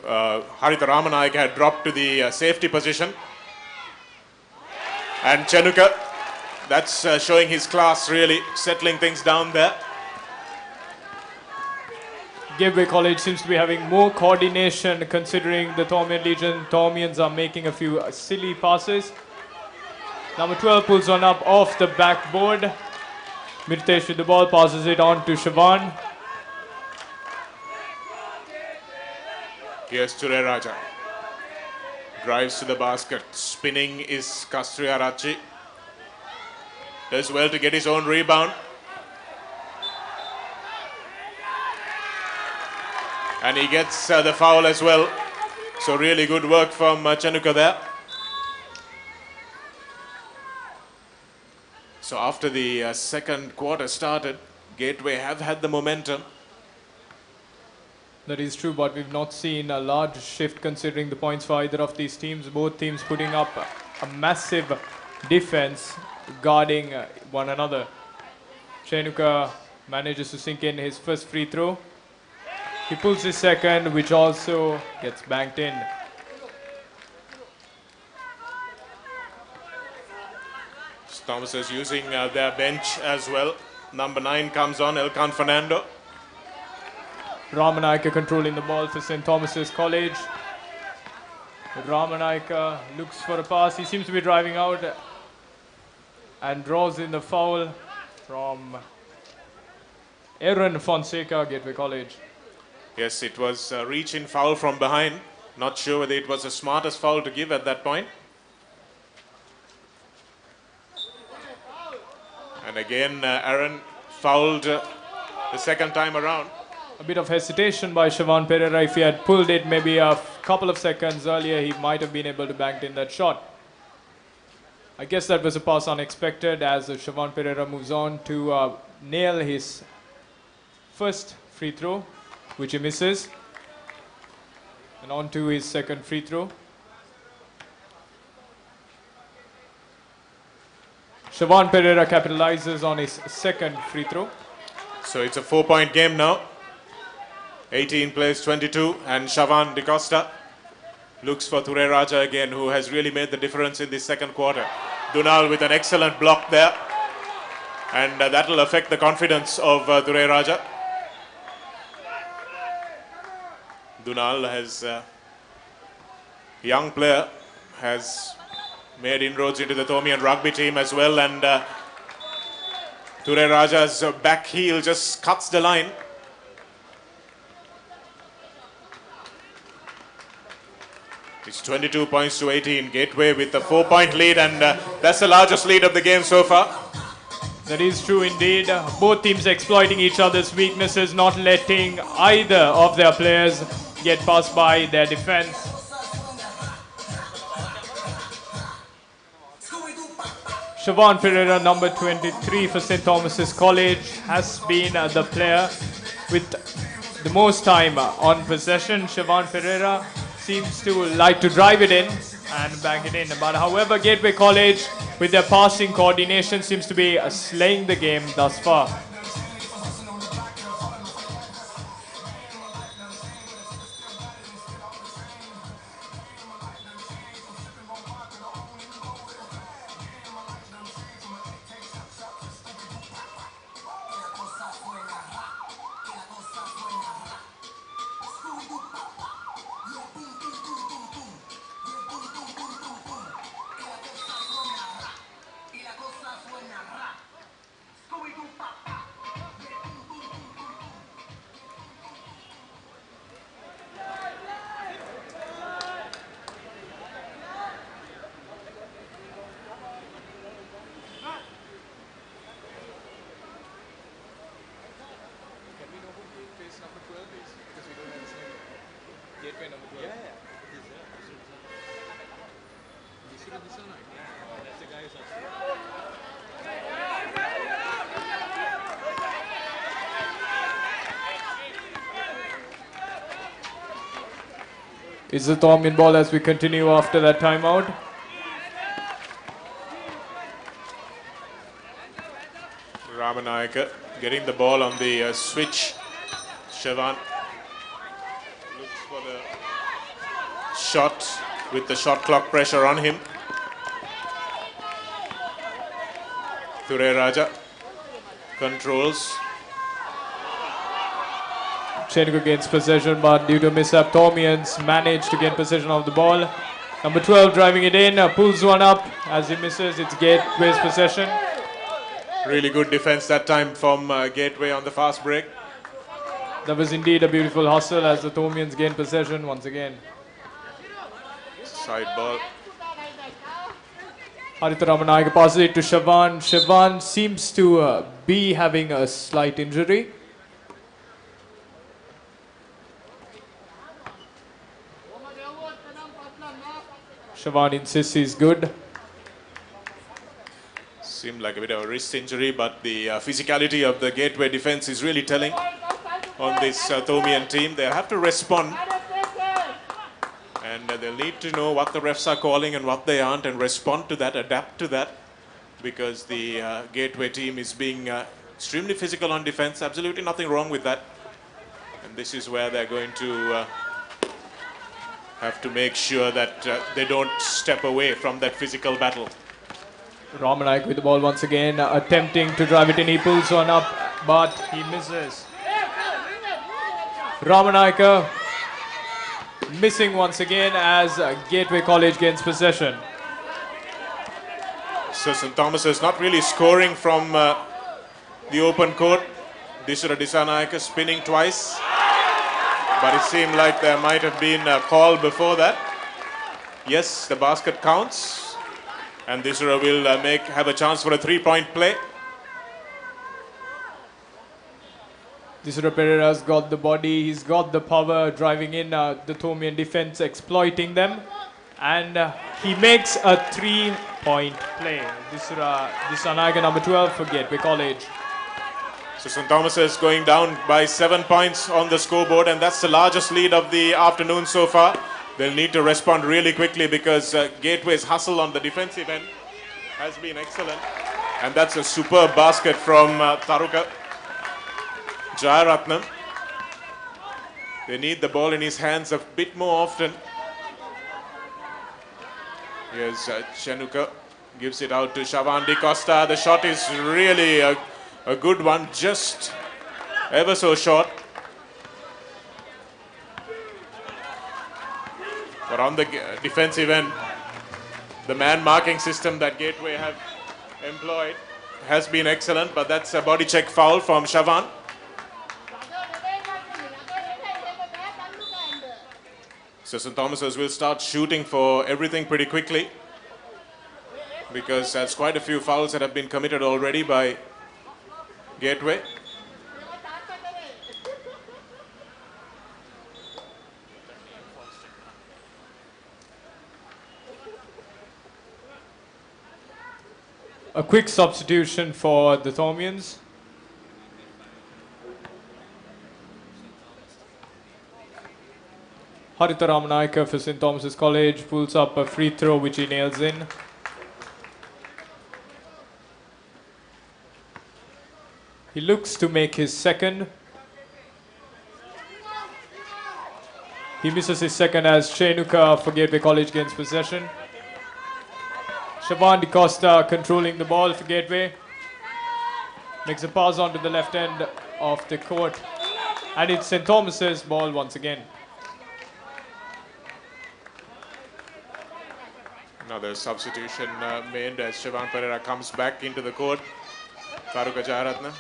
Haritha Ramanayaka had dropped to the safety position. And Chenuka, that's showing his class, really settling things down there. Gateway College seems to be having more coordination considering the Thormian Legion. Thormians are making a few silly passes. Number 12 pulls one up off the backboard. Mirtesh with the ball, passes it on to Siobhan. Here's Ture Raja. Drives to the basket. Spinning is Kastri Arachi. Does well to get his own rebound. And he gets the foul as well. So really good work from Chenuka there. So after the second quarter started, Gateway have had the momentum. That is true, but we've not seen a large shift considering the points for either of these teams. Both teams putting up a massive defense guarding one another. Chenuka manages to sink in his first free throw. He pulls his second, which also gets banked in. Thomas is using their bench as well. Number 9 comes on, Elkan Fernando. Ramanayaka controlling the ball for St. Thomas's College. Ramanayaka looks for a pass. He seems to be driving out and draws in the foul from Aaron Fonseca, Gateway College. Yes, it was a reach in foul from behind. Not sure whether it was the smartest foul to give at that point. And again, Aaron fouled the second time around. A bit of hesitation by Siobhan Pereira. If he had pulled it maybe a couple of seconds earlier, he might have been able to bank in that shot. I guess that was a pass unexpected as Siobhan Pereira moves on to nail his first free throw, which he misses. And on to his second free throw. Siobhan Pereira capitalizes on his second free throw. So it's a 4-point game now. 18 plays 22, and Siobhan DeCosta looks for Ture Raja again, who has really made the difference in this second quarter. Dunal with an excellent block there, and that will affect the confidence of Ture Raja. Dunal has young player, has made inroads into the Thormian rugby team as well, and Ture Raja's back heel just cuts the line. It's 22 points to 18. Gateway with a 4-point lead, and that's the largest lead of the game so far. That is true indeed. Both teams exploiting each other's weaknesses, not letting either of their players get past by their defense. Siobhan Pereira, number 23 for St. Thomas's College, has been the player with the most time on possession. Siobhan Pereira seems to like to drive it in and bank it in. But however, Gateway College, with their passing coordination, seems to be slaying the game thus far. It's the Thormian ball as we continue after that timeout. Ramanayaka getting the ball on the switch. Shavan looks for the shot with the shot clock pressure on him. Ture Raja controls. Chenuka gains possession, but due to mishap, Thormians managed to gain possession of the ball. Number 12 driving it in, pulls one up. As he misses, it's Gateway's possession. Really good defense that time from Gateway on the fast break. That was indeed a beautiful hustle as the Thormians gain possession once again. Side ball. Haritha Ramanayaka passes it to Shavan. Shavan seems to be having a slight injury. Shavan insists he's good. Seemed like a bit of a wrist injury, but the physicality of the Gateway defense is really telling on this Thormian team. They'll have to respond. And they'll need to know what the refs are calling and what they aren't and respond to that, adapt to that. Because the Gateway team is being extremely physical on defense. Absolutely nothing wrong with that. And this is where they're going to have to make sure that they don't step away from that physical battle. Ramanayaka with the ball once again, attempting to drive it in. He pulls one up, but he misses. Ramanayaka missing once again as Gateway College gains possession. So St. Thomas is not really scoring from the open court. Disura Disanayaka spinning twice. But it seemed like there might have been a call before that. Yes, the basket counts. And Disura will have a chance for a three-point play. Disura Pereira's got the body, he's got the power, driving in the Thormian defense, exploiting them. And he makes a three-point play. Disura Disanayaka, number 12 for Gateway College. So St. Thomas is going down by 7 points on the scoreboard, and that's the largest lead of the afternoon so far. They'll need to respond really quickly because Gateway's hustle on the defensive end has been excellent. And that's a superb basket from Taruka Jayaratnam. They need the ball in his hands a bit more often. Here's Chenuka, gives it out to Shavan Di Costa. The shot is really a good one, just ever so short. But on the defensive end, the man marking system that Gateway have employed has been excellent, but that's a body check foul from Shavan. So St. Thomas's will start shooting for everything pretty quickly because there's quite a few fouls that have been committed already by Gateway. A quick substitution for the Thormians. Haritha Ramanayaka for St. Thomas's College pulls up a free throw which he nails in. He looks to make his second. He misses his second as Chenuka for Gateway College gains possession. Shavan Di Costa controlling the ball for Gateway. Makes a pass onto the left end of the court. And it's St. Thomas's ball once again. Another substitution made as Shivan Pereira comes back into the court. Taruka Jayaratne.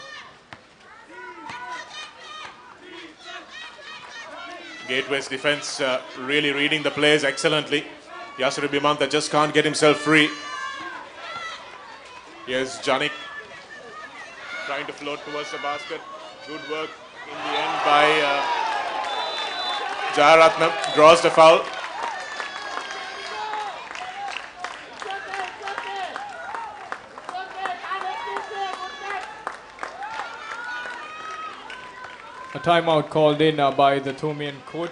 Gateway's defense really reading the plays excellently. Yasuru Bimanta just can't get himself free. Here's Janik trying to float towards the basket. Good work in the end by Jayaratnam. Draws the foul. A timeout called in by the Thomian coach.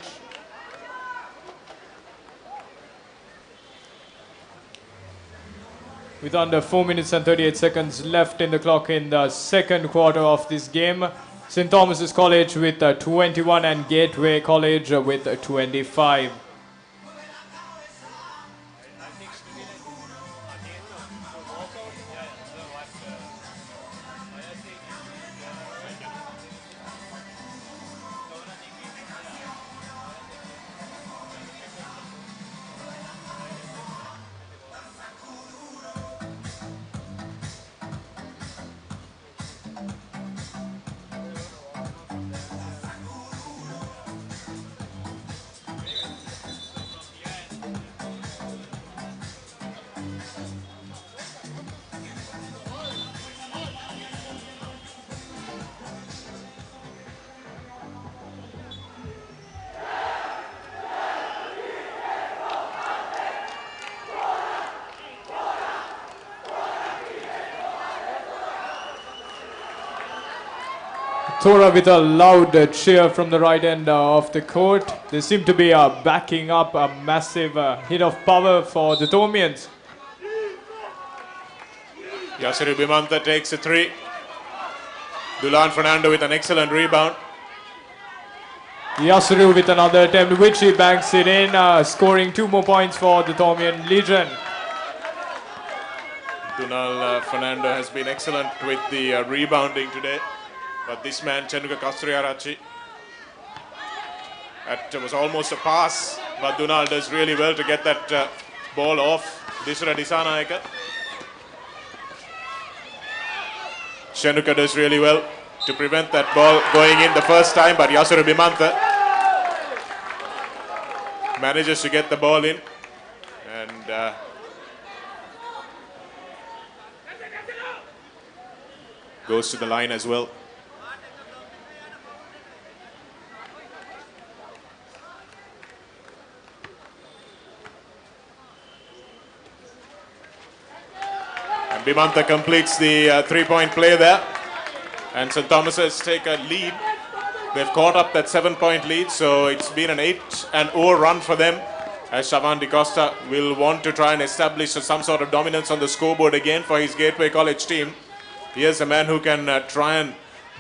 With under 4 minutes and 38 seconds left in the clock in the second quarter of this game, St. Thomas's College with 21 and Gateway College with 25. Thora with a loud cheer from the right end of the court. They seem to be backing up a massive hit of power for the Thomians. Yasuru Bimanta takes a three. Dulan Fernando with an excellent rebound. Yasuru with another attempt, which he banks it in, scoring 2 more points for the Thomian Legion. Dunal Fernando has been excellent with the rebounding today. But this man, Chenuka Kasturiarachi, that was almost a pass, but Dunal does really well to get that ball off Disura Disanayaka. Chenuka does really well to prevent that ball going in the first time, but Yasuru Bimanta manages to get the ball in and goes to the line as well. Bimanta completes the three-point play there, and St. Thomas's take a lead. They've caught up that 7-point lead, so it's been an 8-0 run for them, as Shavan DiCosta will want to try and establish some sort of dominance on the scoreboard again for his Gateway College team. Here's a man who can try and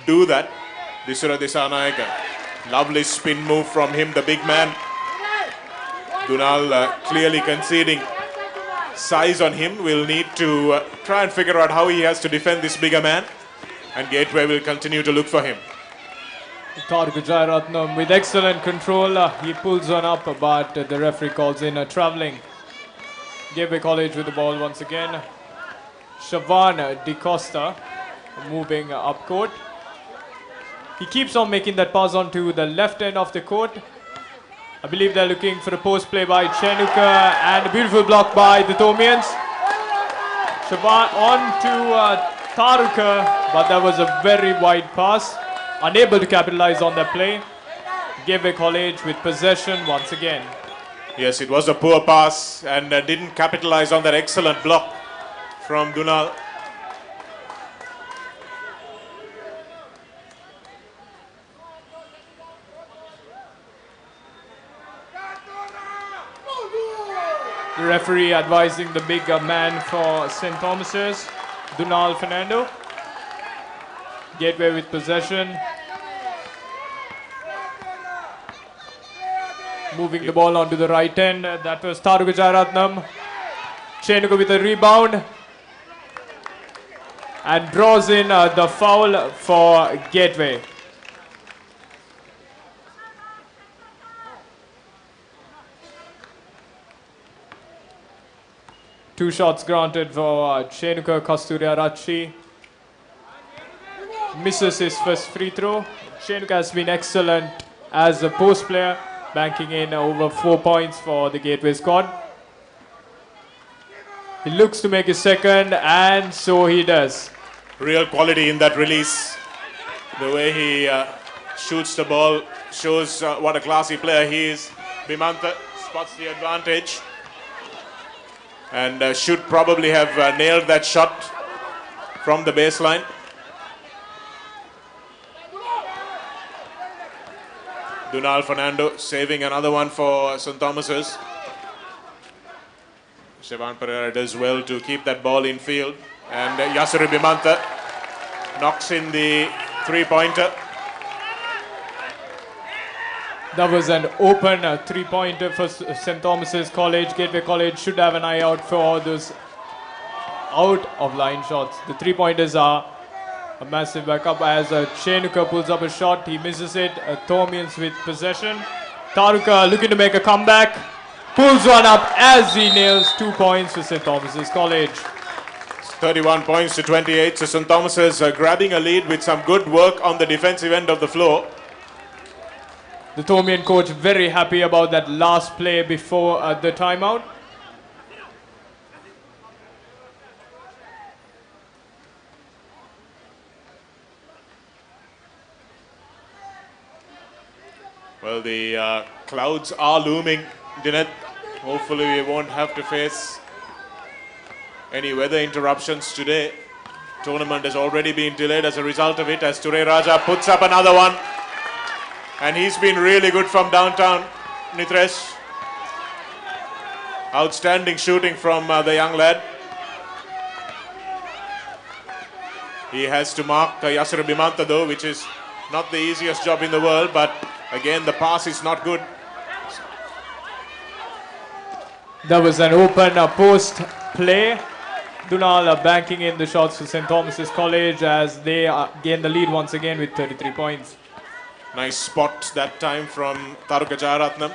do that, Disura Disanayaka. Lovely spin move from him, the big man. Dunal clearly conceding size on him. Will need to try and figure out how he has to defend this bigger man, and Gateway will continue to look for him. Taruka Jayaratnam with excellent control. He pulls one up, but the referee calls in a travelling. Gateway College with the ball once again. Shavan DiCosta moving up court. He keeps on making that pass onto the left end of the court. I believe they're looking for a post play by Chenuka, and a beautiful block by the Thomians. Shavan on to Taruka, but that was a very wide pass. Unable to capitalize on that play. Gateway College with possession once again. Yes, it was a poor pass and didn't capitalize on that excellent block from Dunal. The referee advising the big man for St. Thomas's, Dunal Fernando. Gateway with possession. Moving the ball onto the right end. That was Taruka Jayaratnam. Chenuka with a rebound. And draws in the foul for Gateway. 2 shots granted for Chenuka Kasturiarachi. Misses his first free throw. Chenuka has been excellent as a post player, banking in over 4 points for the Gateway squad. He looks to make his second, and so he does. Real quality in that release. The way he shoots the ball shows what a classy player he is. Bimantha spots the advantage and should probably have nailed that shot from the baseline. Dunal Fernando saving another one for St. Thomas's. Sivan Pereira does well to keep that ball in field. And Yasuru Bimantha knocks in the three-pointer. That was an open three-pointer for St. Thomas's College. Gateway College should have an eye out for those out-of-line shots. The three-pointers are a massive backup as Chenuka pulls up a shot. He misses it. Thomians with possession. Taruka looking to make a comeback. Pulls one up as he nails 2 points for St. Thomas's College. 31 points to 28. So St. Thomas's grabbing a lead with some good work on the defensive end of the floor. The Thomian coach very happy about that last play before the timeout. Well, the clouds are looming, Dineth. Hopefully we won't have to face any weather interruptions today. Tournament has already been delayed as a result of it, as Ture Raja puts up another one. And he's been really good from downtown, Nitresh. Outstanding shooting from the young lad. He has to mark Yasura Bimantha though, which is not the easiest job in the world, but again the pass is not good. That was an open post play. Dunal banking in the shots for St. Thomas's College as they gain the lead once again with 33 points. Nice spot that time from Taruka Jayaratnam.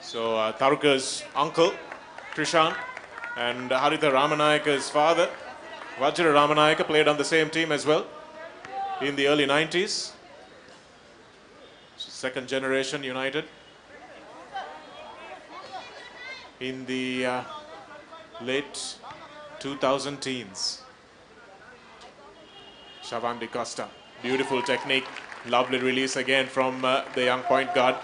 So Taruka's uncle, Krishan, and Haritha Ramanayaka's father, Vajra Ramanayaka, played on the same team as well in the early 90s. So second generation United. In the late 2000 teens. Shavan Di Costa, beautiful technique, lovely release again from the young point guard.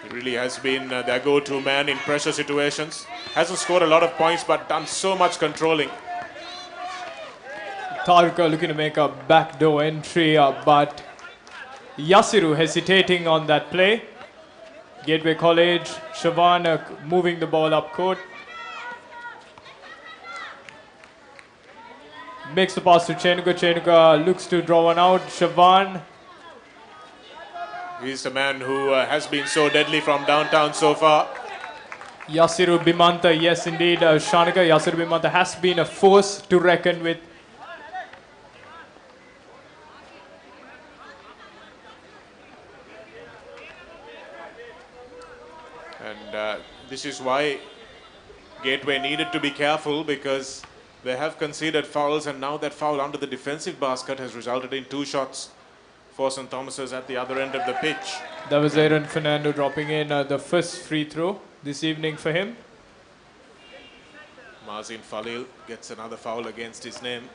He really has been their go-to man in pressure situations. Hasn't scored a lot of points but done so much controlling. Taruka looking to make a backdoor entry, but Yasiru hesitating on that play. Gateway College, Shavan moving the ball up court. Makes the pass to Chenuka. Chenuka looks to draw one out. Shavan. He's the man who has been so deadly from downtown so far. Yasiru Bimantha, yes indeed, Shanika. Yasiru Bimantha has been a force to reckon with. And this is why Gateway needed to be careful, because they have conceded fouls, and now that foul under the defensive basket has resulted in 2 shots for St. Thomas's at the other end of the pitch. That was Aaron Fernando dropping in the first free throw this evening for him. Mazin Falil gets another foul against his name.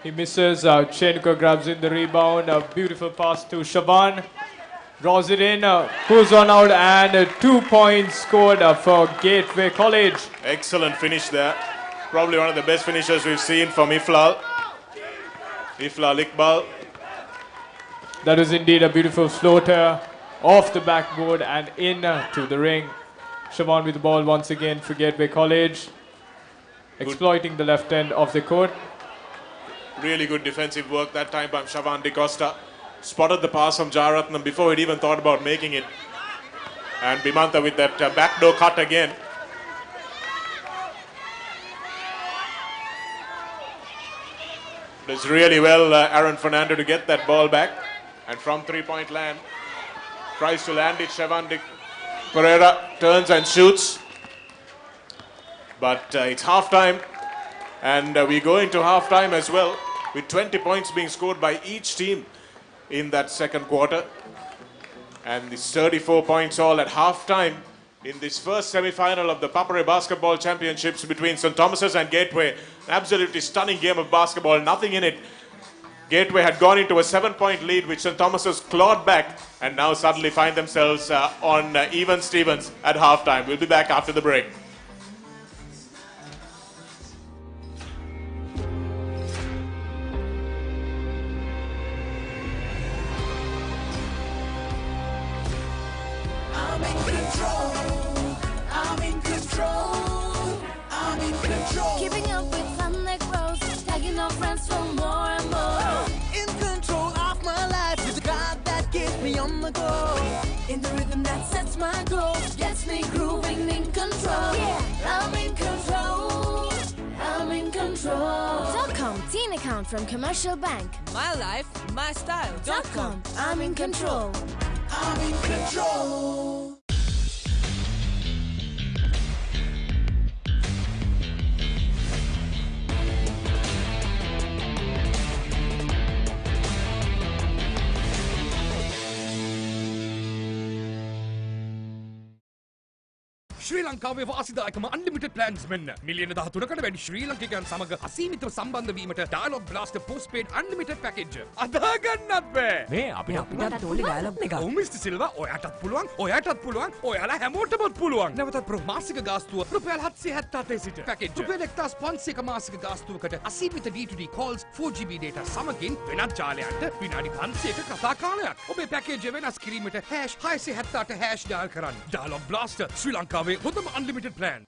He misses. Chenuka grabs in the rebound. A beautiful pass to Shaban. Draws it in. Pulls one out, and 2 points scored for Gateway College. Excellent finish there. Probably one of the best finishers we've seen from Iflal Iqbal. That is indeed a beautiful floater off the backboard and in to the ring. Shaban with the ball once again for Gateway College. Exploiting the left end of the court. Really good defensive work that time by Shavan Di Costa. Spotted the pass from Jayaratnam before he'd even thought about making it. And Bimantha with that backdoor cut again. Does really well, Aaron Fernando, to get that ball back. And from 3-point land, tries to land it. Siobhan Pereira turns and shoots. But it's halftime. And we go into halftime as well, with 20 points being scored by each team in that second quarter. And it's 34 points all at halftime in this first semi-final of the ThePapare Basketball Championships between St. Thomas's and Gateway. An absolutely stunning game of basketball, nothing in it. Gateway had gone into a 7-point lead, which St. Thomas's clawed back, and now suddenly find themselves on even Stevens at halftime. We'll be back after the break. Keeping up with fun that grows, tagging our friends for more and more. In control of my life, with the God that keeps me on the go. In the rhythm that sets my goals, gets me grooving in control. Yeah, I'm in control. I'm in control. .com teen account from Commercial Bank. My life, my style. .com, I'm in control. I'm in control. ශ්‍රී ලංකාවේ වාසිදායකම unlimited plans මෙන්න මිලියන 13කට වැඩි ශ්‍රී ලාංකිකයන් සමග අසීමිතව සම්බන්ධ වීමට dialogue blaster පෝස්ට්පේඩ් unlimited package අදා ගන්නත් බෑ මේ අපිට ඕනේ ඩයලොග් එක. ඔව් මිස්ටර් සිල්වා ඔයාටත් පුළුවන් ඔයාලා හැමෝටම පුළුවන් නැවතත් මාසික ගාස්තුව රුපියල් 777 සිට පැකේජ් රුපියල් 1500ක මාසික ගාස්තුවකට අසීමිත D2D calls 4GB data සමගින් වෙනත් ජාලයන්ට විනාඩි 500ක කතා කාලයක් ඔබේ පැකේජ් වෙනස් කිරීමට #678# ඩයල් කරන්න ඩයලොග් බ්ලාස්ටර් ශ්‍රී ලංකාවේ හොඳම unlimited plan.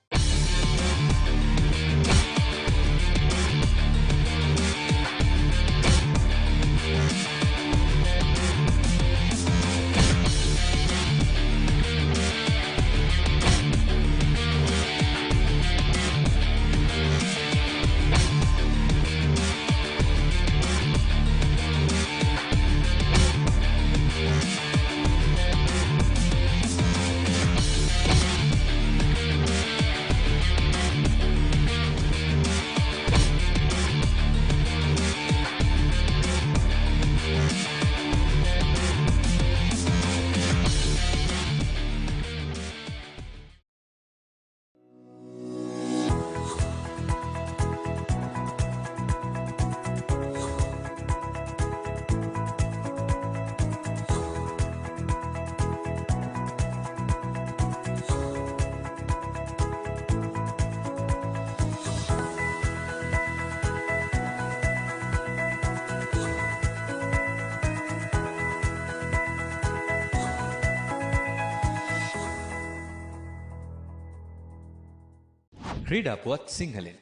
ක්‍රීඩා පුවත් සිංහලෙන්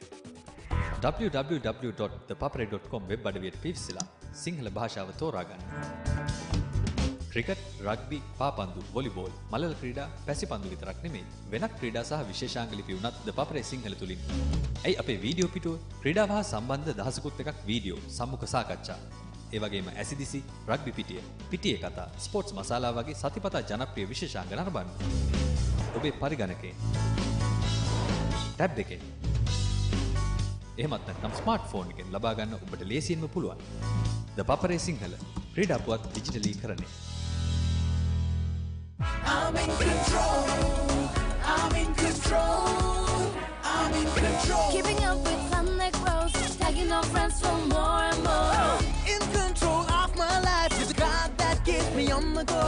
www.thepapare.com වෙබ් අඩවියට පිවිසලා සිංහල භාෂාව තෝරාගන්න. ක්‍රිකට්, රග්බි, පාපන්දු, වොලිබෝල්, මලල ක්‍රීඩා, පැසිපන්දු විතරක් නෙමෙයි වෙනත් ක්‍රීඩා සහ විශේෂාංග ලිපි උනත් ThePapare සිංහල තුලින්. ඇයි අපේ වීඩියෝ පිටුව ක්‍රීඩාව හා සම්බන්ධ දහසකුත් එකක් වීඩියෝ, සම්මුඛ සාකච්ඡා. ඒ වගේම ඇසිදිසි, රග්බි පිටියේ කතා, ස්පෝර්ට්ස් මසාලා වගේ සතිපතා ජනප්‍රිය විශේෂාංග නරඹන්න. ඔබේ පරිගණකයෙන් ටැබ් එකෙන් එහෙමත් නැත්නම් ස්මාර්ට්ෆෝන් එකෙන් ලබා ගන්න ඔබට ලේසියෙන්ම පුළුවන්. ThePapare සිංහල ක්‍රීඩා පුවත් ඩිජිටලීකරණය. I'm in control. I'm in control. I'm in control. Keeping up with fun that grows, tagging our friends for more and more. In control of my life, with the God that keeps me on the go.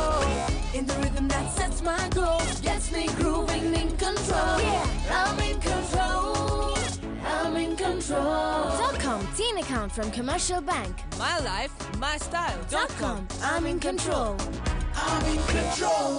In the rhythm that sets my goals, gets me grooving in control. Yeah, I'm in control. I'm in control. .com teen account from Commercial Bank. My life, my style. .com I'm in control. I'm in control.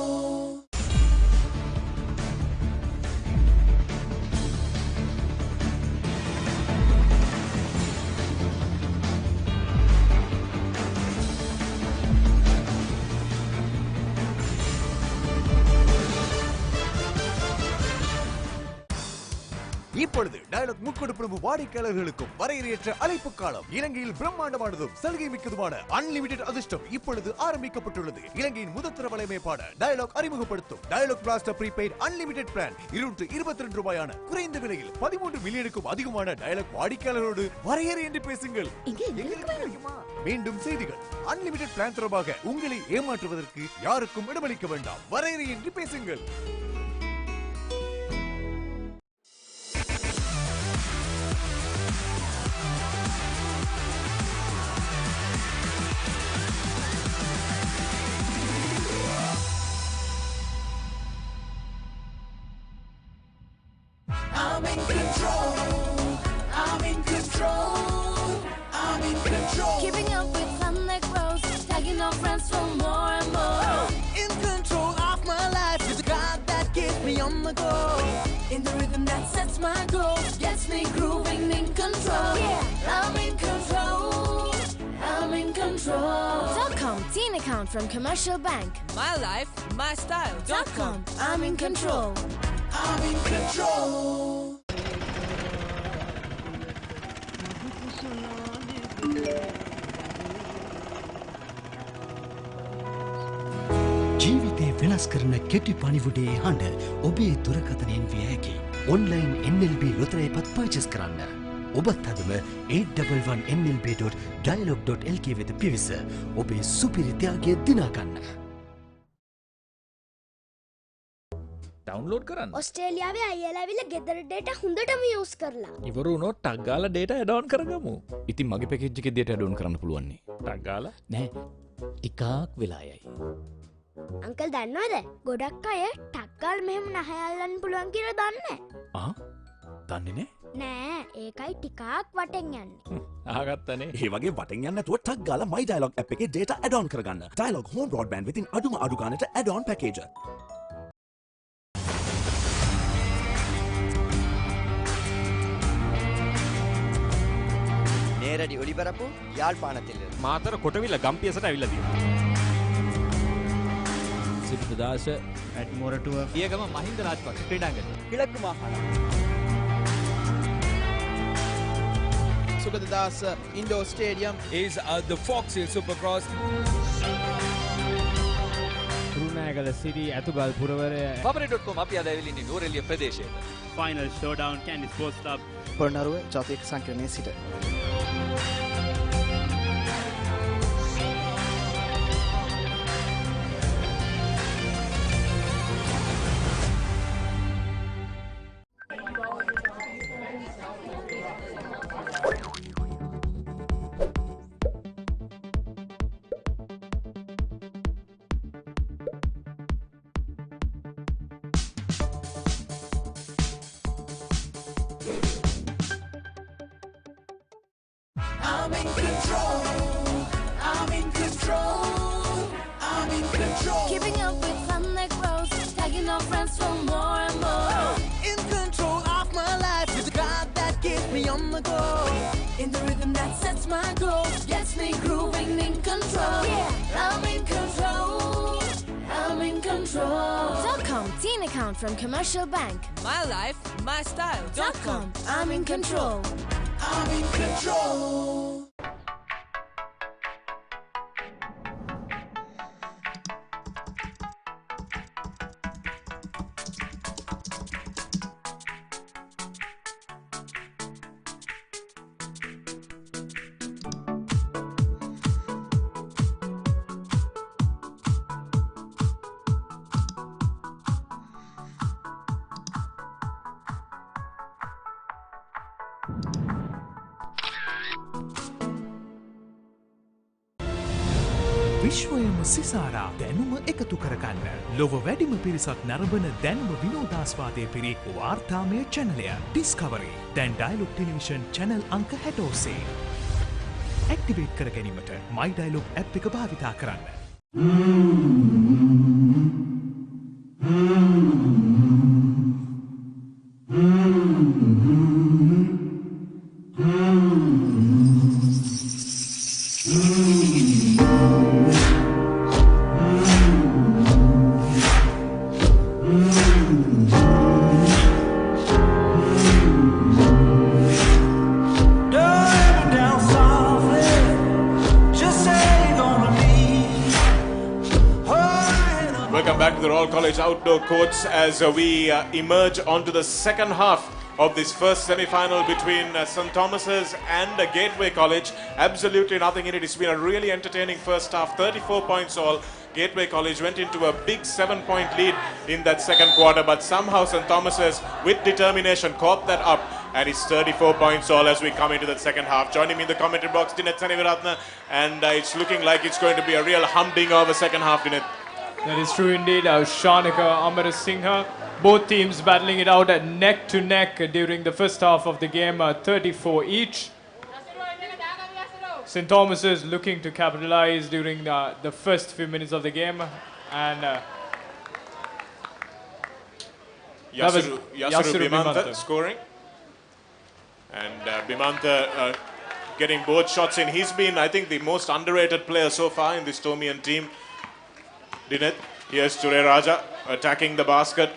இப்பொழுது dialogue முக்கொடுப்பு வாடிக்கையாளர்களுக்கும் வரையறையற்ற அழைப்பு காலம். இலங்கையில் பிரம்மாண்டமானதும் சலுகை மிக்கதுமான unlimited அதிர்ஷ்டம் இப்பொழுது ஆரம்பிக்கப்பட்டுள்ளது. இலங்கையின் முதற்தர வலைமைப்பாளர் டயலாக் அறிமுகப்படுத்தும் Dialog Blaster prepaid unlimited plan 222 ரூபாயான குறைந்த விலையில் 13 மில்லியனுக்கும் அதிகமான டயலாக் வாடிக்கையாளர்களோடு வரையறை என்று பேசுங்கள். மீண்டும் செய்திகள். அன்லிமிடெட் பிளான் தொடர்பாக உங்களை ஏமாற்றுவதற்கு யாருக்கும் இடமளிக்க வேண்டாம். வரையறை என்று பேசுங்கள். I'm in control. I'm in control. I'm in control. Keeping up with fun that grows, tagging our friends for more and more. In control of my life, with the God that keeps me on the go. In the rhythm that sets my goals, gets me grooving in control. Yeah, I'm in control. I'm in control. .com teen account from Commercial Bank. My life, my style. .com. I'm in control. I'm in control. ජීවිතය වෙනස් කරන කෙටි පණිවුඩේ හඬ ඔබේ දුරකථනයෙන් විය හැකි. Online NLB ලොතරැයිපත් perches කරන්න. ඔබත් අදම 811nlb.dialog.lk වෙත පිවිස ඔබේ සුපිරි ත්‍යාගය දිනාගන්න. ඩවුන්ලෝඩ් කරන්න. ඔස්ට්‍රේලියාවේ අයියලා ඇවිල්ලා ගෙදර ඩේටා හොඳටම යූස් කරලා. ඉවර වුණොත් ටක් ගාලා ඩේටා ඇඩ් ඔන් කරගමු. ඉතින් මගේ පැකේජ් එකේ ඩේටා ඇඩ් ඔන් කරන්න පුළුවන් නේ. ටක් ගාලා නෑ. ටිකක් වෙලා යයි. අංකල් දන්නවද? ගොඩක් අය ටක් ගාලා මෙහෙම නහය අල්ලන්න පුළුවන් කියලා දන්නේ දන්නේ නෑ. ඒකයි ටිකක් වටෙන් යන්නේ. ආගත්තනේ. ඒ වගේ වටෙන් යන්නේ නැතුව ටක් ගාලා My Dialog app එකේ data add-on කරගන්න. Dialog home broadband within අඩුම අඩු ගානට add-on package. நேரடி ஒளிபரப்பு யாழ்ப்பாணத்தில் මාතර කොටවිල ගම්පියසට ඇවිල්ලා තියෙනවා. සිද්ධාස at මොරටුව පියගම මහින්ද රාජපක්ෂ ක්‍රීඩාංගණය கிழக்கு மாகாணம் Sugaddas Indoor Stadium is the Fox Hill Supercross. Kurunegala Siri ඇතුගල් පුරවරය papare.com අපි අද ඇවිල්ලා ඉන්නේ නෝරෙලිය ප්‍රදේශයේ. Final showdown Candy Sports Club. Polonnaruwa ජාතික සංකීර්ණයේ සිට I'm in control. I'm in control. I'm in control. Keeping up with fun that grows, tagging our friends for more and more. In control of my life, with the God that keeps me on the go. In the rhythm that sets my goals, gets me grooving in control. Yeah, I'm in control. I'm in control. .com teen account from Commercial Bank. My life, my style. .com. I'm in control. I'm in control. විශ්වයම සිසාරා දැනුම එකතු කරගන්න. ලොව වැඩිම පිරිසක් නරඹන දැනුම විනෝදාස්වාදය පිරි වාර්තාමය චැනලය discovery. දැන් dialogue television channel අංක 60 ඔස්සේ. ඇක්ටිවේට් කර ගැනීමට My Dialog app එක භාවිතා කරන්න. the Royal College outdoor courts as we emerge onto the second half of this first semi-final between St. Thomas's and Gateway College. Absolutely nothing in it. It's been a really entertaining first half. 34 points all. Gateway College went into a big 7-point lead in that second quarter, but somehow St. Thomas's, with determination, caught that up, and it's 34 points all as we come into the second half. Joining me in the commentary box, Dineth Saniviratna, and it's looking like it's going to be a real humdinger of a second half, Dineth. That is true indeed. Shanika, Amarasinghe, both teams battling it out at neck to neck during the first half of the game, 34 each. St. Thomas's looking to capitalize during the first few minutes of the game, and Yasuru Bimantha scoring, and Bimantha getting both shots in. He's been, I think, the most underrated player so far in this Tomian team. Dineth, here's Ture Raja attacking the basket.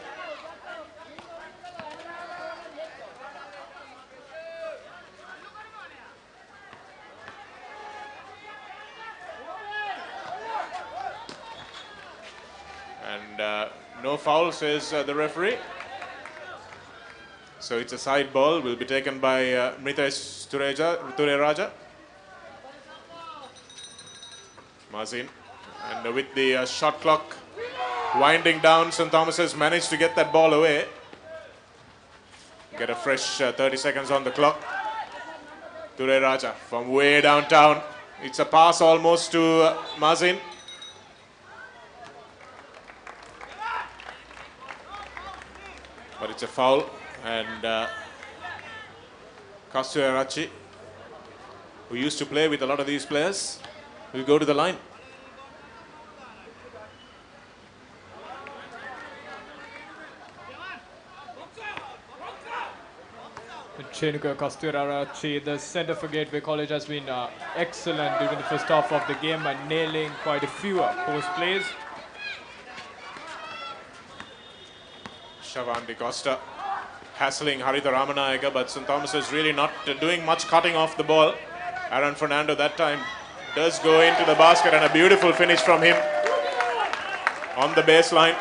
And no foul, says the referee. So it's a side ball, will be taken by Mritesh Ture Raja. Mazin. And with the shot clock winding down, St. Thomas has managed to get that ball away. Get a fresh 30 seconds on the clock. Ture Raja from way downtown. It's a pass almost to Mazin. But it's a foul, and Kastuyarachi, who used to play with a lot of these players, will go to the line. Chenuka Kastuyarachi, the centre for Gateway College, has been excellent during the first half of the game, nailing quite a few post plays. Shavan DeCosta hassling Haritha Ramanayaka, but St. Thomas is really not doing much cutting off the ball. Aaron Fernando that time does go into the basket, and a beautiful finish from him on the baseline,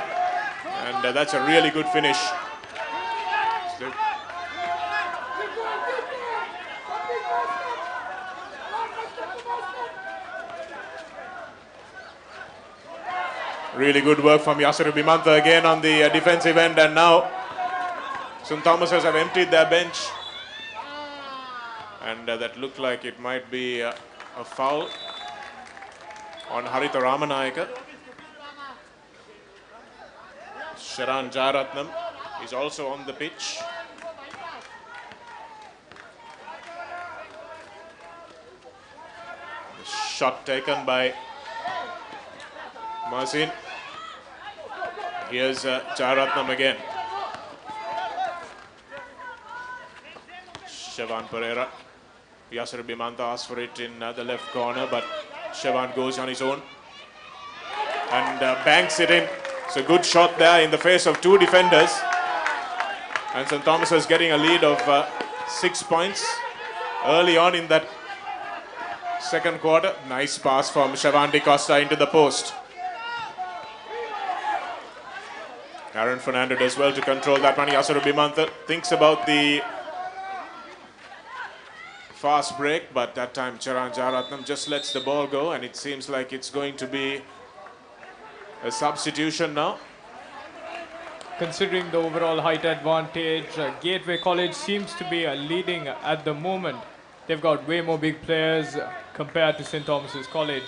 and that's a really good finish. Really good work from Yasuru Bimantha again on the defensive end, and now St. Thomas's have emptied their bench, and that looked like it might be a foul on Haritha Ramanayaka. Sharan Jayaratnam is also on the pitch. The shot taken by Mazin. Here's Jayaratnam again. Shavan Pereira. Yasser Bimantha asks for it in the left corner, but Shavan goes on his own and banks it in. It's a good shot there in the face of two defenders. And St. Thomas is getting a lead of 6 points early on in that second quarter. Nice pass from Shavan DeCosta into the post. Aaron Fernando does well to control that one. Yasser Bimantha thinks about the fast break, but that time Charan Jayaratnam just lets the ball go, and it seems like it's going to be a substitution now. Considering the overall height advantage, Gateway College seems to be leading at the moment. They've got way more big players compared to St. Thomas's College.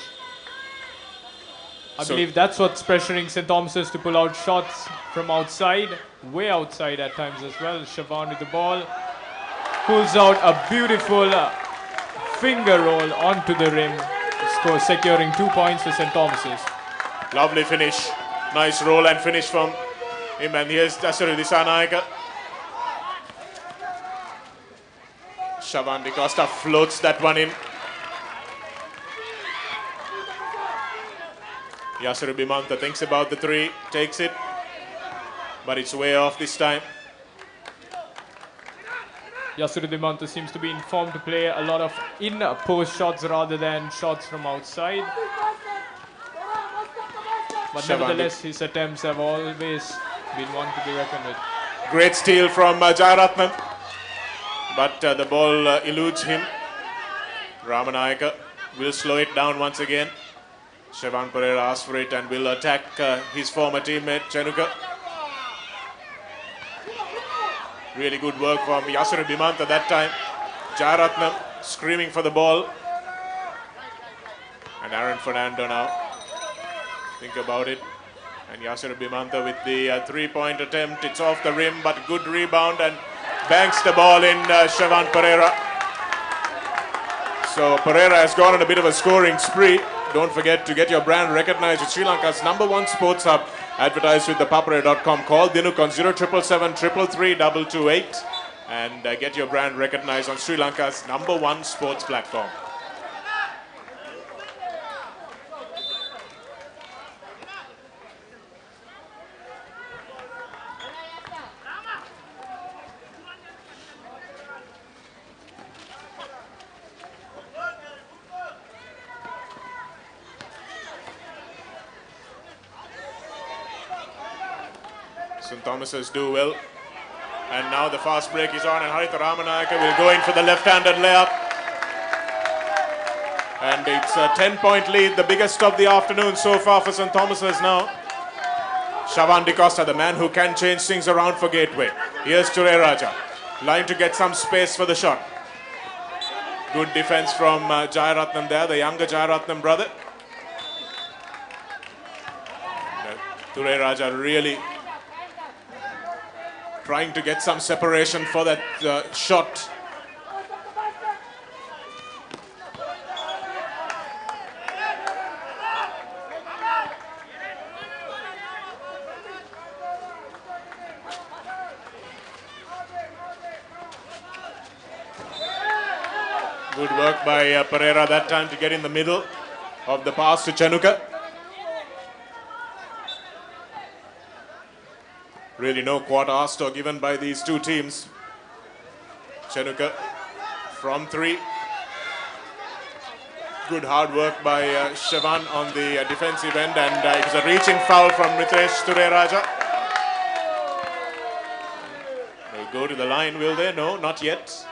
I believe that's what's pressuring St. Thomas's to pull out shots from outside, way outside at times as well. Shavan with the ball, pulls out a beautiful finger roll onto the rim, score securing 2 points for St. Thomas's. Lovely finish, nice roll and finish from him, and here's Dasari Disanayaka. Shavan DeCosta floats that one in. Yasser Bimantha thinks about the three, takes it, but it's way off this time. Yasser Bimantha seems to be informed to play a lot of in-post shots rather than shots from outside. But Shavan nevertheless, his attempts have always been one to be reckoned with. Great steal from Jayaratnam, but the ball eludes him. Ramanayaka will slow it down once again. Shavan Pereira asks for it and will attack his former teammate Chenuka. Really good work from Yasir Bimanta that time. Jayaratnam screaming for the ball. And Aaron Fernando now. Think about it. And Yasir Bimanta with the 3-point attempt. It's off the rim, but good rebound and banks the ball in Shavan Pereira. So Pereira has gone on a bit of a scoring spree. Don't forget to get your brand recognized with Sri Lanka's #1 sports hub. Advertise with ThePapare.com. Call Dinuk on 0777 333 228 and get your brand recognized on Sri Lanka's #1 sports platform. St. Thomas's do well. And now the fast break is on and Haritha Ramanayaka will go in for the left-handed layup. And it's a 10-point lead, the biggest of the afternoon so far for St. Thomas's now. Shavan DeCosta, the man who can change things around for Gateway. Here's Ture Raja, line to get some space for the shot. Good defense from Jayaratnam there, the younger Jayaratnam brother. Ture Raja really trying to get some separation for that shot. Good work by Pereira that time to get in the middle of the pass to Chenuka. Really no quarter asked or given by these two teams. Chenuka from 3. Good hard work by Shavan on the defensive end, and it was a reaching foul from Ritesh Ture Raja. They'll go to the line, will they? No, not yet.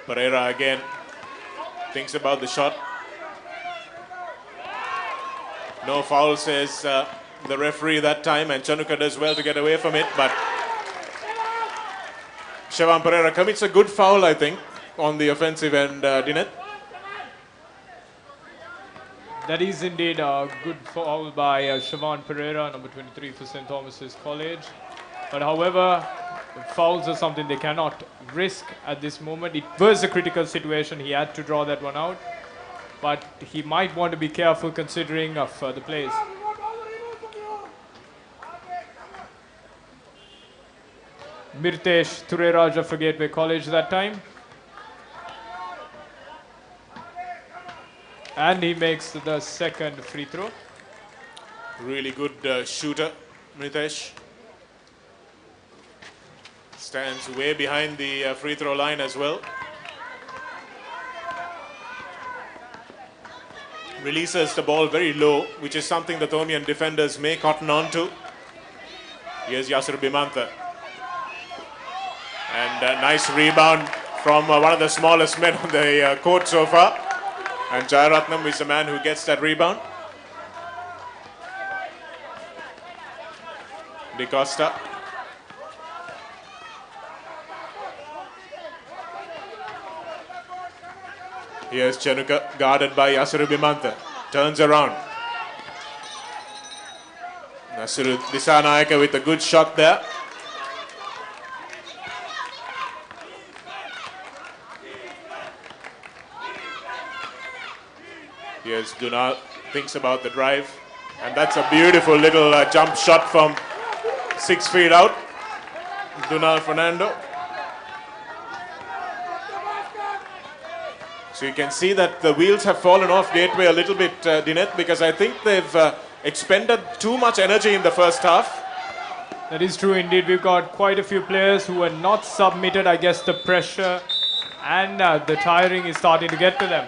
Pereira again thinks about the shot. No foul, says the referee that time, and Chenuka does well to get away from it, but Shavan Pereira commits a good foul, I think, on the offensive end, Dineth. That is indeed a good foul by Shavan Pereira, number 23 for St. Thomas's College. But however, fouls are something they cannot risk at this moment. It was a critical situation, he had to draw that one out. But he might want to be careful considering of the plays. Mirtesh Ture Raja for Gateway College that time. And he makes the second free throw. Really good shooter, Mirtesh. Stands way behind the free throw line as well. Releases the ball very low, which is something the Thomian defenders may cotton on to. Here's Yasir Bimanta. And a nice rebound from one of the smallest men on the court so far. And Jayaratnam is the man who gets that rebound. DeCosta. Here's Chenuka, guarded by Yasir Bimanta. Turns around. Nasiru Disanayaka with a good shot there. Here's Dunal, thinks about the drive. And that's a beautiful little jump shot from 6 feet out. Dunal Fernando. So you can see that the wheels have fallen off Gateway a little bit, Dineth, because I think they've expended too much energy in the first half. That is true indeed. We've got quite a few players who are not submitted. I guess the pressure and the tiring is starting to get to them.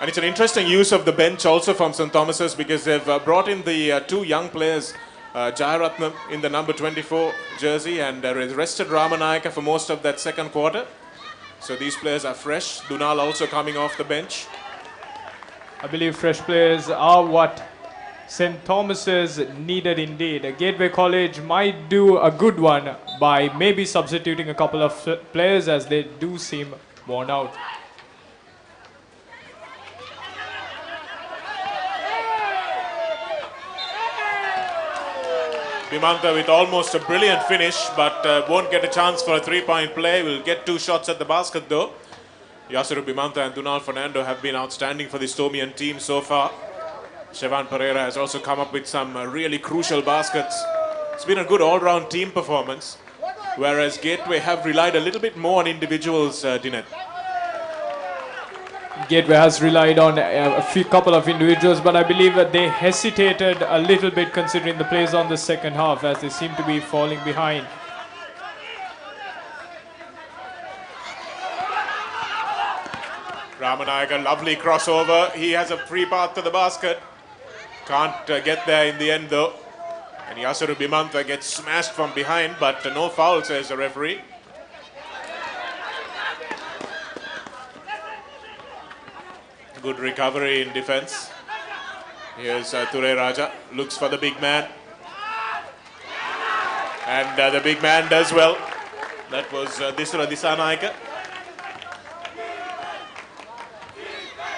And it's an interesting use of the bench also from St. Thomas's, because they've brought in the two young players, Jayaratnam in the number 24 jersey, and rested Ramanayaka for most of that second quarter. So these players are fresh. Dunal also coming off the bench. I believe fresh players are what St. Thomas's needed indeed. Gateway College might do a good one by maybe substituting a couple of players, as they do seem worn out. Bimanta with almost a brilliant finish, but won't get a chance for a three-point play. Will get 2 shots at the basket though. Yasiru Bimanta and Dunal Fernando have been outstanding for the Stomian team so far. Shevan Pereira has also come up with some really crucial baskets. It's been a good all-round team performance, whereas Gateway have relied a little bit more on individuals, Dineth. Gateway has relied on couple of individuals, but I believe that they hesitated a little bit considering the plays on the second half, as they seem to be falling behind. Ramanayaka, lovely crossover. He has a free path to the basket. Can't get there in the end though. And Yasiru Bimanta gets smashed from behind, but no foul, says the referee. Good recovery in defense. Here's Ture Raja, looks for the big man. And the big man does well. That was Disra Disanaika.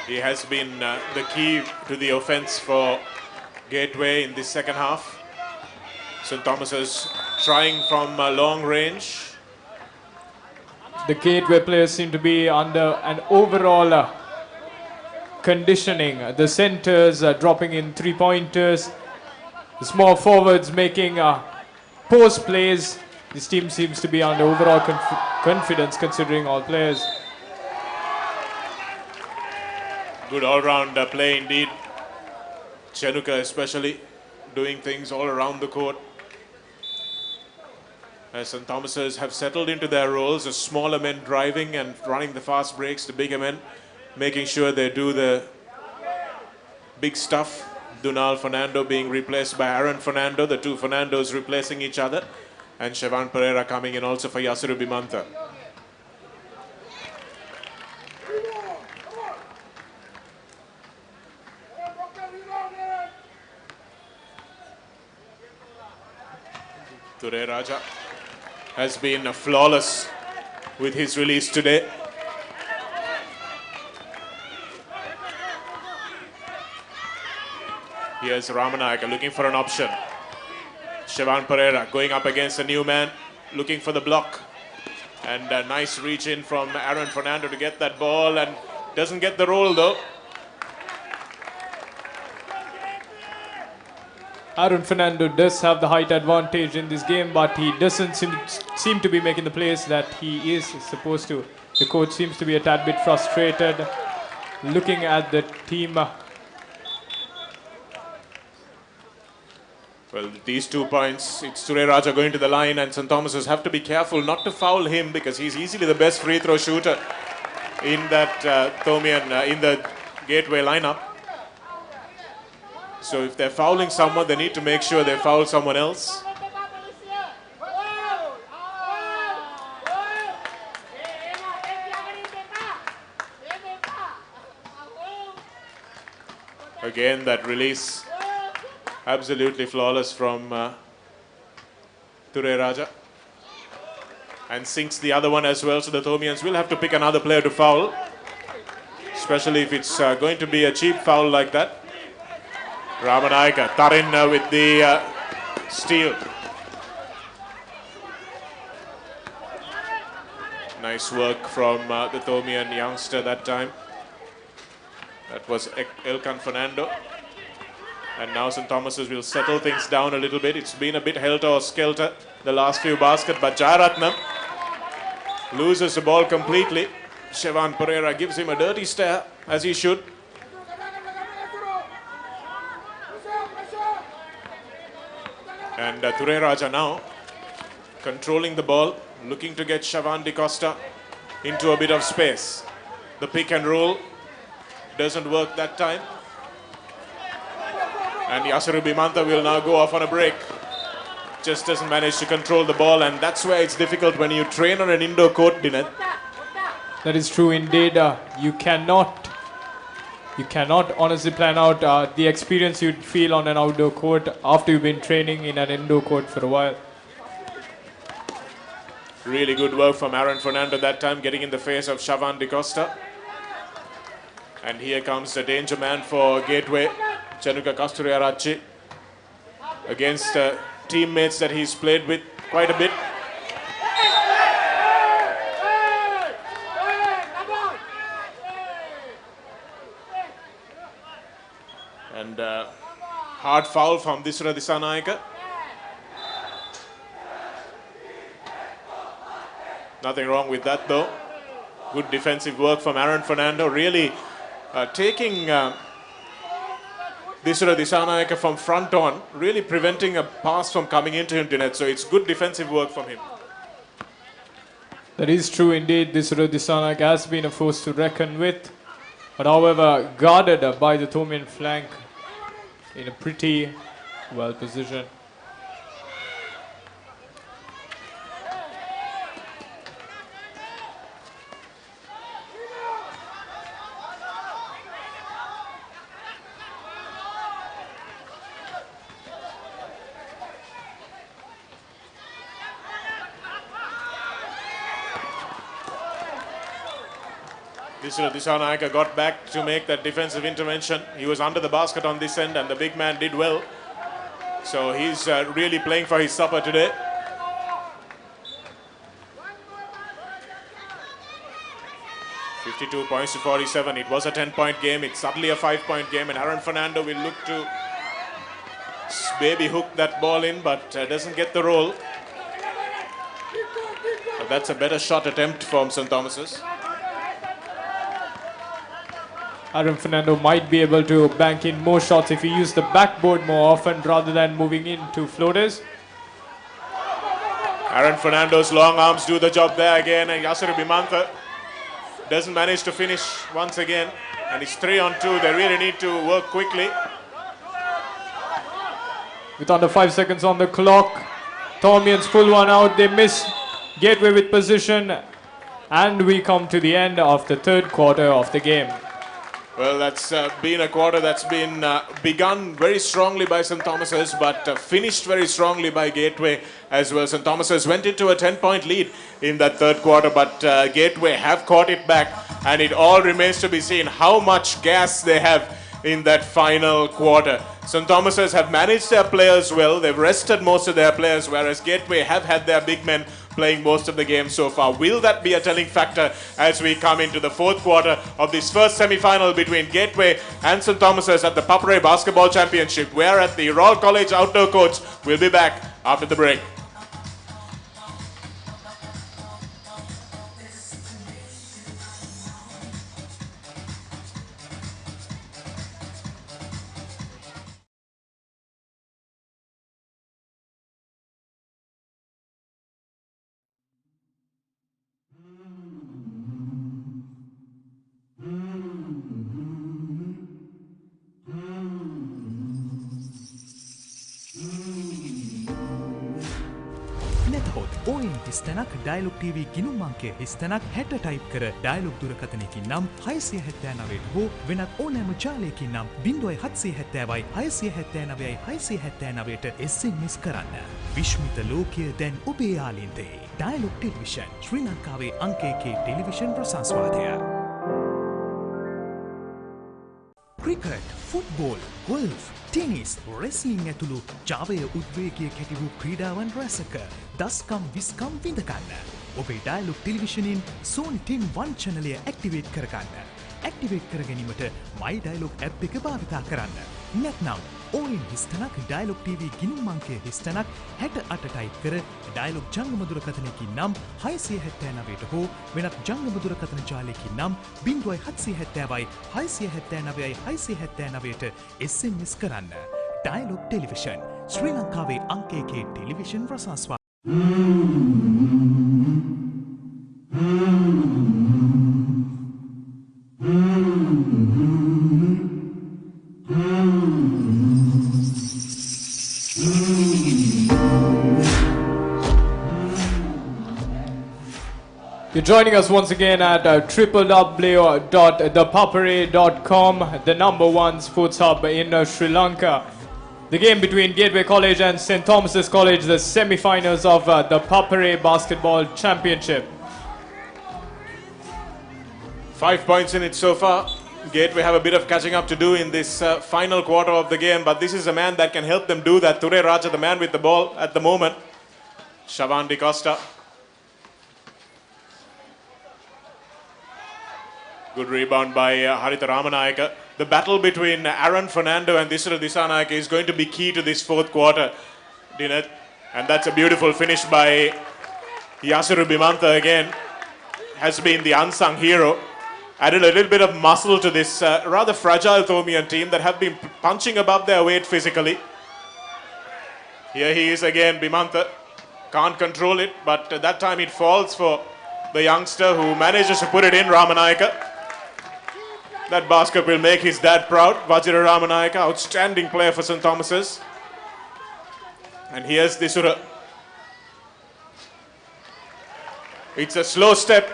He has been the key to the offense for Gateway in this second half. St. Thomas's trying from long range. The Gateway players seem to be under an overall conditioning. The centers dropping in three-pointers. The small forwards making post plays. This team seems to be under overall confidence considering all players. Good all-round play indeed. Chenuka especially doing things all around the court. As St. Thomas's have settled into their roles, the smaller men driving and running the fast breaks, the bigger men making sure they do the big stuff. Dunal Fernando being replaced by Aaron Fernando, the two Fernandos replacing each other, and Shevan Pereira coming in also for Yasiru Bimanta. Ture Raja has been flawless with his release today. Here's Ramanayaka looking for an option. Shevan Pereira going up against a new man, looking for the block. And a nice reach in from Aaron Fernando to get that ball, and doesn't get the roll though. Aaron Fernando does have the height advantage in this game, but he doesn't seem to be making the plays that he is supposed to. The coach seems to be a tad bit frustrated looking at the team. Well, these 2 points, it's Ture Raja going to the line, and St. Thomas's have to be careful not to foul him, because he's easily the best free throw shooter in that Thomian, in the Gateway lineup. So if they're fouling someone, they need to make sure they foul someone else. Again, that release, absolutely flawless from Ture Raja. And sinks the other one as well, so the Thomians will have to pick another player to foul, especially if it's going to be a cheap foul like that. Ramanayaka, Tarin with the steal. Nice work from the Thomian youngster that time. That was Elkan Fernando. And now St. Thomas's will settle things down a little bit. It's been a bit helter-skelter the last few baskets, but Jayaratnam loses the ball completely. Shevan Pereira gives him a dirty stare, as he should. And Ture Raja now controlling the ball, looking to get Shevan Di Costa into a bit of space. The pick and roll. Doesn't work that time. And Yasiru Bimantha will now go off on a break. Just doesn't manage to control the ball, and that's where it's difficult when you train on an indoor court, Dinat. That is true indeed. You cannot honestly plan out the experience you'd feel on an outdoor court after you've been training in an indoor court for a while. Really good work from Aaron Fernando that time, getting in the face of Shavan DeCosta. And here comes the danger man for Gateway, Chanuka Kasturiarachi, against teammates that he's played with quite a bit. And hard foul from Disura Disanayaka. Nothing wrong with that though. Good defensive work from Aaron Fernando, really taking Disura Disanayaka from front on, really preventing a pass from coming into him, Dinette. So it's good defensive work from him. That is true indeed. Disura Disanayaka has been a force to reckon with, but however guarded by the Thomian flank in a pretty well position. Disura Disanayaka got back to make that defensive intervention. He was under the basket on this end and the big man did well. So he's really playing for his supper today. $52 points to 47. It was a 10-point game. It's suddenly a 5-point game, and Aaron Fernando will look to baby hook that ball in, but doesn't get the roll. But that's a better shot attempt from St. Thomas's. Aaron Fernando might be able to bank in more shots if he used the backboard more often rather than moving into floaters. Aaron Fernando's long arms do the job there again, and Yasiru Bimantha doesn't manage to finish once again, and it's 3-on-2. They really need to work quickly. With under 5 seconds on the clock, Thomians pull one out. They miss Gateway with position, and we come to the end of the third quarter of the game. Well, that's been a quarter that's been begun very strongly by St. Thomas's, but finished very strongly by Gateway as well. St. Thomas's went into a 10-point lead in that third quarter, but Gateway have caught it back, and it all remains to be seen how much gas they have in that final quarter. St. Thomas's have managed their players well. They've rested most of their players, whereas Gateway have had their big men playing most of the game so far. Will that be a telling factor as we come into the fourth quarter of this first semi-final between Gateway and St. Thomas's at the ThePapare Basketball Championship? We're at the Royal College Outdoor Courts. We'll be back after the break. ඕයින් හිස්තැනක් Dialog TV ගිනුම් අංකය හිස්තැනක් 60 type කර Dialog දුරකථනයකින් නම් 679ට හෝ වෙනත් ඕනෑම ජාලයකින් නම් 0770යි 679යි 679ට SMS කරන්න. විශ්මිත ලෝකය දැන් ඔබේ යාලින්තේ. ඩයිලොක් ටෙලිවිෂන් ශ්‍රී ලංකාවේ අංක 1 ටෙලිවිෂන් ප්‍රසංස්වාදය. Cricket, football, golf, tennis, wrestling ඇතුළු ජාවය උද්වේගය කැටි වූ ක්‍රීඩාවන් රැසක දස්කම් විස්කම් විඳගන්න. ඔබේ ඩයලොග් ටෙලිවිෂනින් සෝනි ටින් 1 චැනලය ඇක්ටිවේට් කරගන්න. ඇක්ටිවේට් කර ගැනීමට මයි ඩයලොග් ඇප් එක භාවිතා කරන්න. නැත්නම් ඕයින් හිස්තනක් ඩයලොග් TV ගිණුම් අංකය හිස්තනක් 68 ටයිප් කර ඩයලොග් ජංගම දුරකථනයකින් නම් 679ට හෝ වෙනත් ජංගම දුරකථන ජාලයකින් නම් 0770යි 679යි 679ට SMS කරන්න. ඩයලොග් ටෙලිවිෂන් ශ්‍රී ලංකාවේ අංක 1 television රසාස්වා Mm-hmm. You're joining us once again at www.thepapare.com, the number one sports hub in Sri Lanka. The game between Gateway College and St. Thomas's College, the semi-finals of the Papare Basketball Championship. 5 points in it so far. Gateway have a bit of catching up to do in this final quarter of the game, but this is a man that can help them do that. Ture Raja, the man with the ball at the moment. Shavan Di Costa. Good rebound by Haritha Ramanayaka. The battle between Aaron Fernando and Disara Disanayaka is going to be key to this fourth quarter, Dinat. And that's a beautiful finish by Yasiru Bimantha again. Has been the unsung hero. Added a little bit of muscle to this rather fragile Thomian team that have been punching above their weight physically. Here he is again, Bimantha. Can't control it, but that time it falls for the youngster who manages to put it in, Ramanayaka. That basket will make his dad proud. Vajira Ramanayaka, outstanding player for St. Thomas's. And here's Disura. It's a slow step,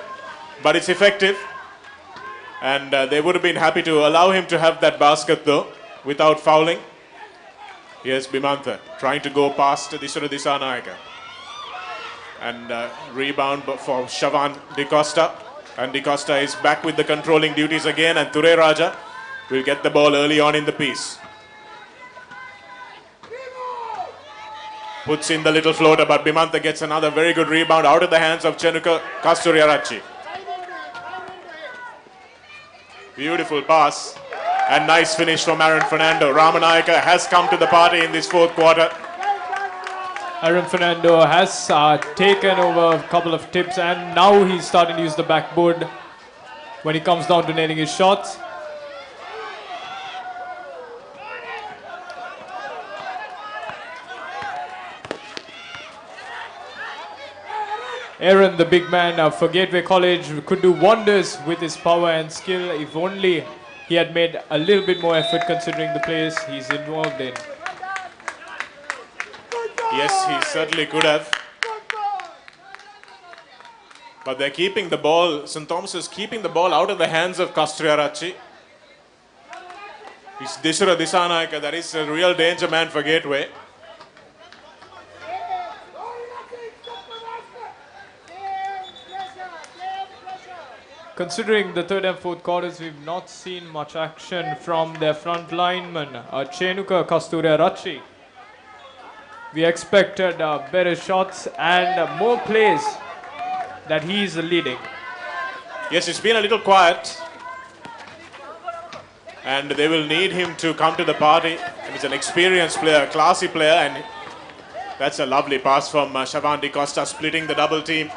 but it's effective. And they would have been happy to allow him to have that basket though, without fouling. Here's Bimantha trying to go past Disura Disanayaka. And rebound for Shavan Di Costa. And Di Costa is back with the controlling duties again, and Ture Raja will get the ball early on in the piece. Puts in the little floater, but Bimantha gets another very good rebound out of the hands of Chenuka Kasturiarachi. Beautiful pass and nice finish from Aaron Fernando. Ramanayaka has come to the party in this fourth quarter. Aaron Fernando has taken over a couple of tips, and now he's starting to use the backboard when he comes down to nailing his shots. Aaron, the big man for Gateway College, could do wonders with his power and skill if only he had made a little bit more effort considering the plays he's involved in. Yes, he certainly could have. But they're keeping the ball, St. Thomas is keeping the ball out of the hands of Kasturiarachi. It's Disura Disanayaka that is a real danger man for Gateway. Considering the third and fourth quarters, we've not seen much action from their front lineman, Chenuka Kasturiarachi. We expected better shots and more plays that he's leading. Yes, it's been a little quiet. And they will need him to come to the party. And he's an experienced player, a classy player. And that's a lovely pass from Shavan Di Costa, splitting the double team.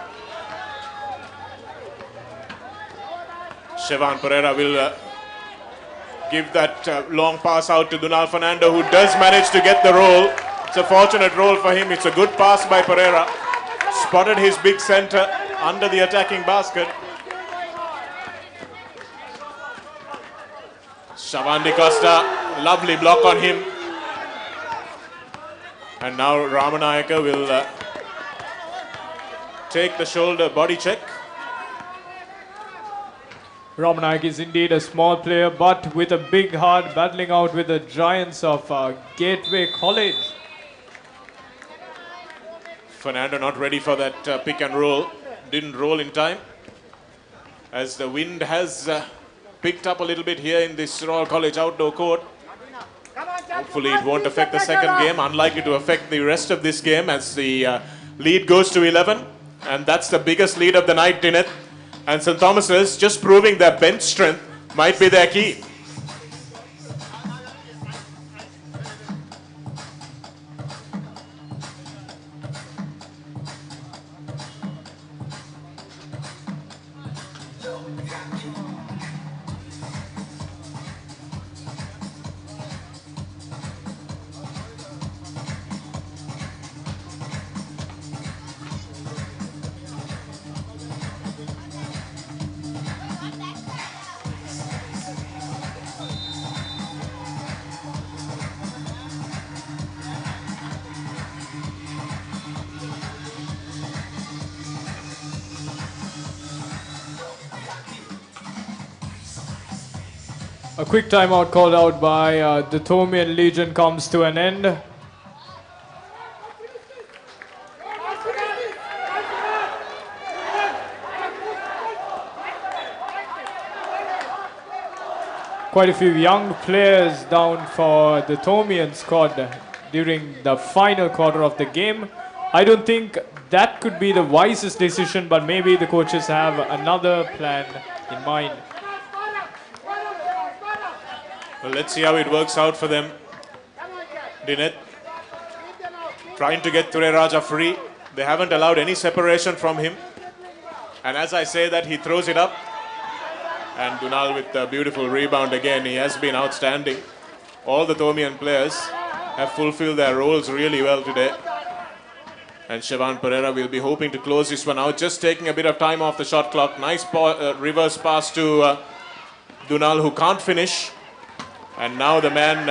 Shavan Pereira will give that long pass out to Dunal Fernando, who does manage to get the roll. It's a fortunate roll for him. It's a good pass by Pereira. Spotted his big center under the attacking basket. Shavan Di Costa, lovely block on him. And now Ramanayaka will take the shoulder body check. Ramanayaka is indeed a small player, but with a big heart, battling out with the giants of Gateway College. Fernando not ready for that pick and roll. Didn't roll in time. As the wind has picked up a little bit here in this Royal College outdoor court. Hopefully it won't affect the second game. Unlikely to affect the rest of this game as the lead goes to 11. And that's the biggest lead of the night, Dineth. And St. Thomas's just proving their bench strength might be their key. A quick timeout called out by the Thomian Legion comes to an end. Quite a few young players down for the Thomian squad during the final quarter of the game. I don't think that could be the wisest decision, but maybe the coaches have another plan in mind. Well, let's see how it works out for them. Dineth trying to get Ture Raja free. They haven't allowed any separation from him. And as I say that, he throws it up. And Dunal with a beautiful rebound again. He has been outstanding. All the Thomian players have fulfilled their roles really well today. And Sivan Pereira will be hoping to close this one out. Just taking a bit of time off the shot clock. Nice reverse pass to Dunal, who can't finish. And now the man,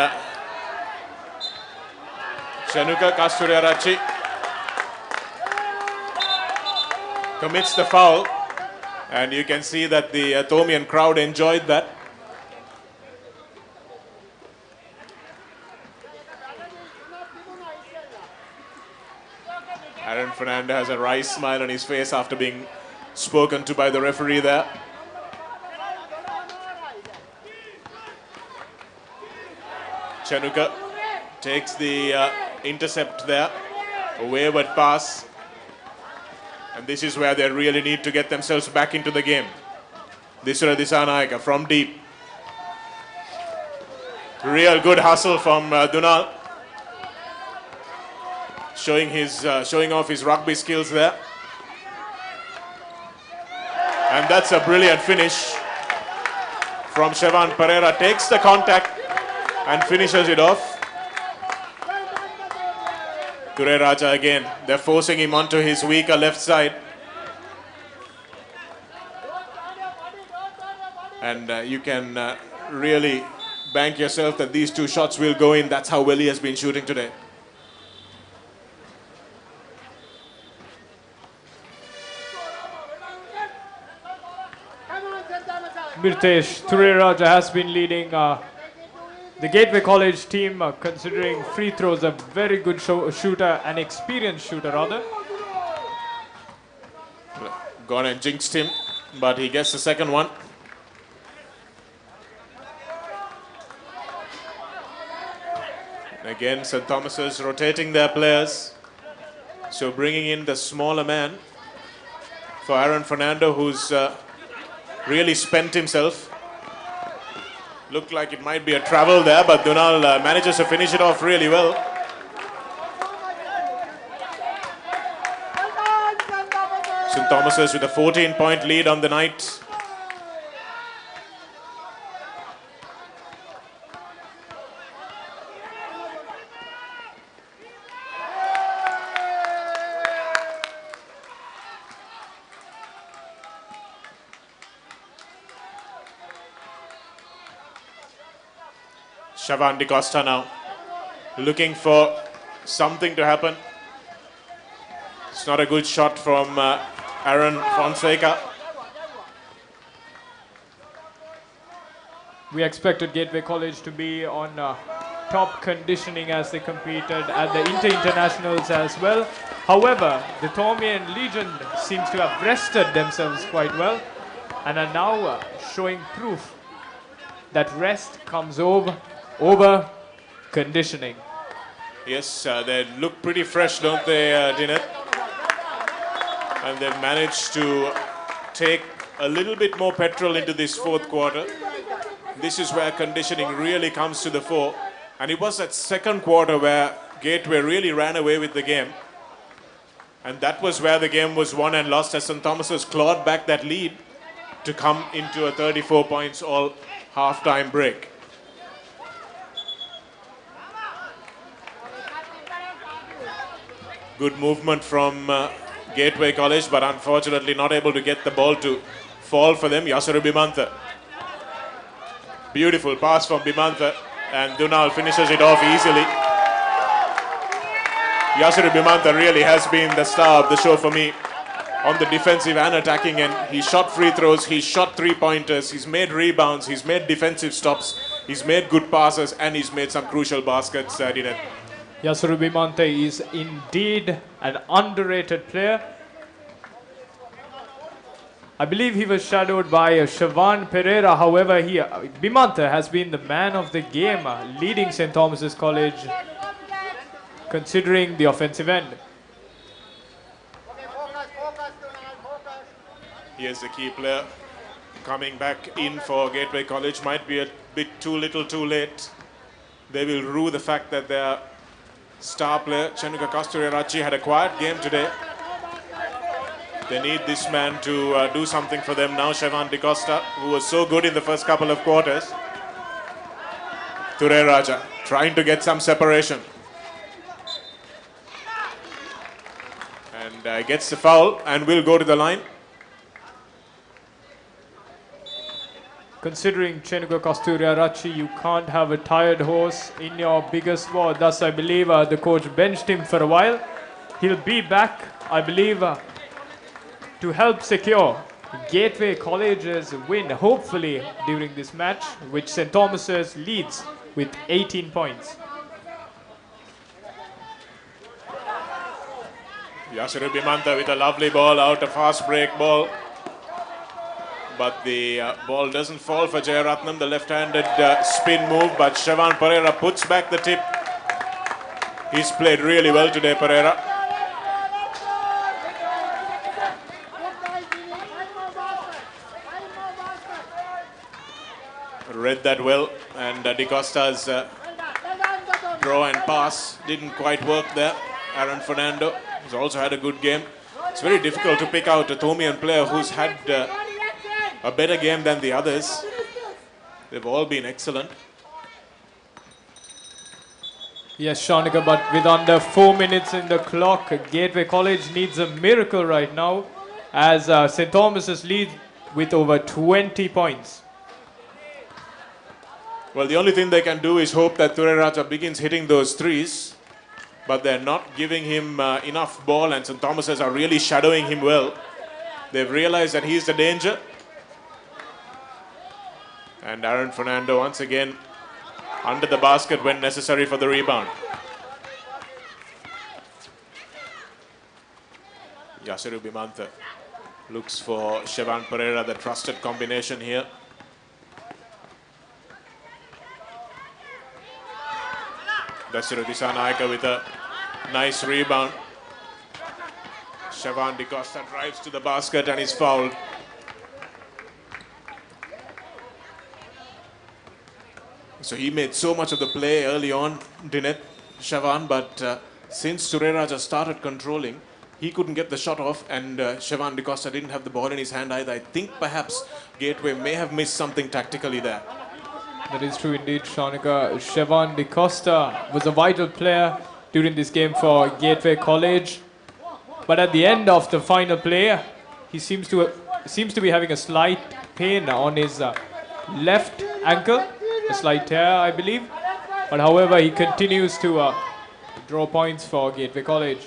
Chanuka Kasturarachi, commits the foul. And you can see that the Thomian crowd enjoyed that. Aaron Fernando has a wry smile on his face after being spoken to by the referee there. Chanuka takes the intercept there, a wayward pass. And this is where they really need to get themselves back into the game. Disura Disanayaka from deep. Real good hustle from Dunal. Showing off his rugby skills there. And that's a brilliant finish from Sivan Pereira. Takes the contact and finishes it off. Ture Raja again. They're forcing him onto his weaker left side. And you can really bank yourself that these two shots will go in. That's how well he has been shooting today. Mirtesh, Ture Raja has been leading the Gateway College team, considering free throws, a very good shooter, an experienced shooter rather. Gone and jinxed him, but he gets the second one. Again, St. Thomas's rotating their players. So bringing in the smaller man for Aaron Fernando, who's really spent himself. Looked like it might be a travel there, but Dunal manages to finish it off really well. St. Thomas's with a 14-point lead on the night. Sivan Di Costa now looking for something to happen. It's not a good shot from Aaron Fonseca. We expected Gateway College to be on top conditioning as they competed at the Inter-Internationals as well. However, the Thomian Legion seems to have rested themselves quite well and are now showing proof that rest comes over conditioning. Yes, they look pretty fresh, don't they, Dineth? And they've managed to take a little bit more petrol into this fourth quarter. This is where conditioning really comes to the fore. And it was that second quarter where Gateway really ran away with the game. And that was where the game was won and lost as St. Thomas's clawed back that lead to come into a 34 points all half-time break. Good movement from Gateway College, but unfortunately not able to get the ball to fall for them. Yasuru Bimantha. Beautiful pass from Bimantha, and Dunal finishes it off easily. Yasuru Bimantha really has been the star of the show for me. on the defensive and attacking end. He shot free throws, he shot three-pointers, he's made rebounds, he's made defensive stops, he's made good passes, and he's made some crucial baskets, Dineth. Yasuru Bimante is indeed an underrated player. I believe he was shadowed by Siobhan Pereira. However, Bimante has been the man of the game, leading St. Thomas's College, considering the offensive end. Here's the key player coming back in for Gateway College. Might be a bit too little too late. They will rue the fact that their star player, Chenuka Kasturiarachi, had a quiet game today. They need this man to do something for them now. Shevan DeCosta, who was so good in the first couple of quarters. Ture Raja trying to get some separation. And gets the foul and will go to the line. Considering Chenuka Kasturiarachi, you can't have a tired horse in your biggest war. Thus, I believe the coach benched him for a while. He'll be back, I believe, to help secure Gateway College's win, hopefully, during this match, which St. Thomas's leads with 18 points. Yasuru Bimanta with a lovely ball out, a fast break ball. But the ball doesn't fall for Jayaratnam, the left-handed spin move, but Shevan Pereira puts back the tip. He's played really well today, Pereira. Read that well, and DeCosta's draw and pass didn't quite work there. Aaron Fernando has also had a good game. It's very difficult to pick out a Thomian player who's had a better game than the others. They've all been excellent. Yes, Shanika, but with under 4 minutes in the clock, Gateway College needs a miracle right now, as St. Thomas's lead with over 20 points. Well, the only thing they can do is hope that Ture Raja begins hitting those threes, but they're not giving him enough ball, and St. Thomas's are really shadowing him well. They've realized that he's the danger. And Aaron Fernando once again under the basket when necessary for the rebound. Yasuru Bimanta looks for Shevan Pereira, the trusted combination here. Dasiru Disanaika with a nice rebound. Shevan DeCosta drives to the basket and is fouled. So he made so much of the play early on, Dineth, Shevan, but since Ture Raja started controlling, he couldn't get the shot off, and Shevan DeCosta didn't have the ball in his hand either. I think perhaps Gateway may have missed something tactically there. That is true indeed, Shanika. Shevan DeCosta was a vital player during this game for Gateway College. But at the end of the final play, he seems to be having a slight pain on his left ankle. A slight tear, I believe. But however, he continues to draw points for Gateway College.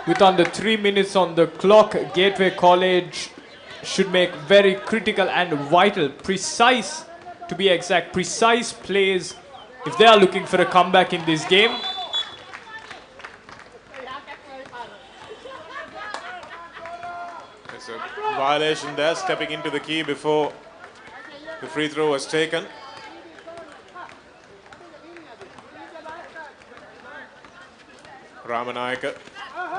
With under 3 minutes on the clock, Gateway College should make very critical and vital, precise, to be exact, precise plays if they are looking for a comeback in this game. There's a violation there, stepping into the key before the free throw was taken. Ramanayaka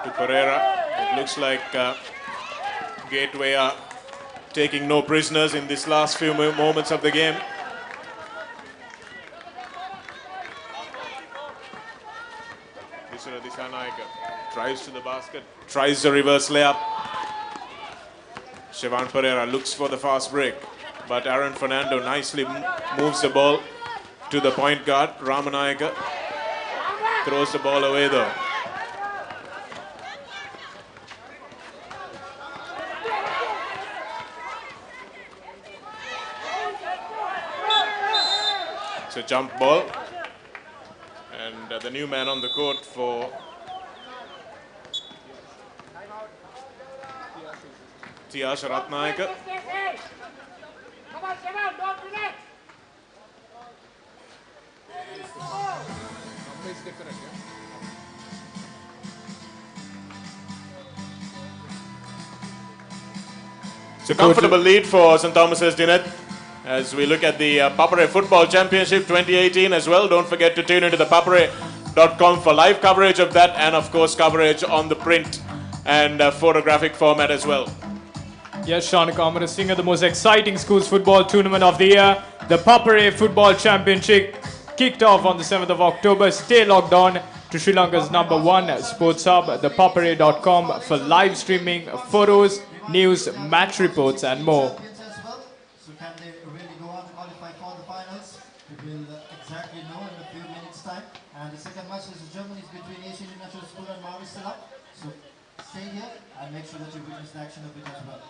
to Pereira. It looks like Gateway are taking no prisoners in this last few moments of the game. Disura Disanaika drives to the basket, tries the reverse layup. Shevan Pereira looks for the fast break, but Aaron Fernando nicely moves the ball to the point guard. Ramanayaka throws the ball away though. It's a jump ball. And the new man on the court for Tiasha Ratnayaka. It's a comfortable lead for St. Thomas's Dineth as we look at the ThePapare Football Championship 2018 as well. Don't forget to tune into ThePapare.com for live coverage of that and of course coverage on the print and photographic format as well. Yes, Shanika Amarasinghe, the most exciting schools football tournament of the year. The ThePapare Football Championship kicked off on the 7th of October. Stay logged on to Sri Lanka's #1 sports hub, ThePapare.com for live streaming, photos, news, match reports and more. So can they really go on to qualify for the finals? We will exactly know in a few minutes time. And the second match is Germany between Asian International School and Maristella. So stay here and make sure that you witness the action of it as well.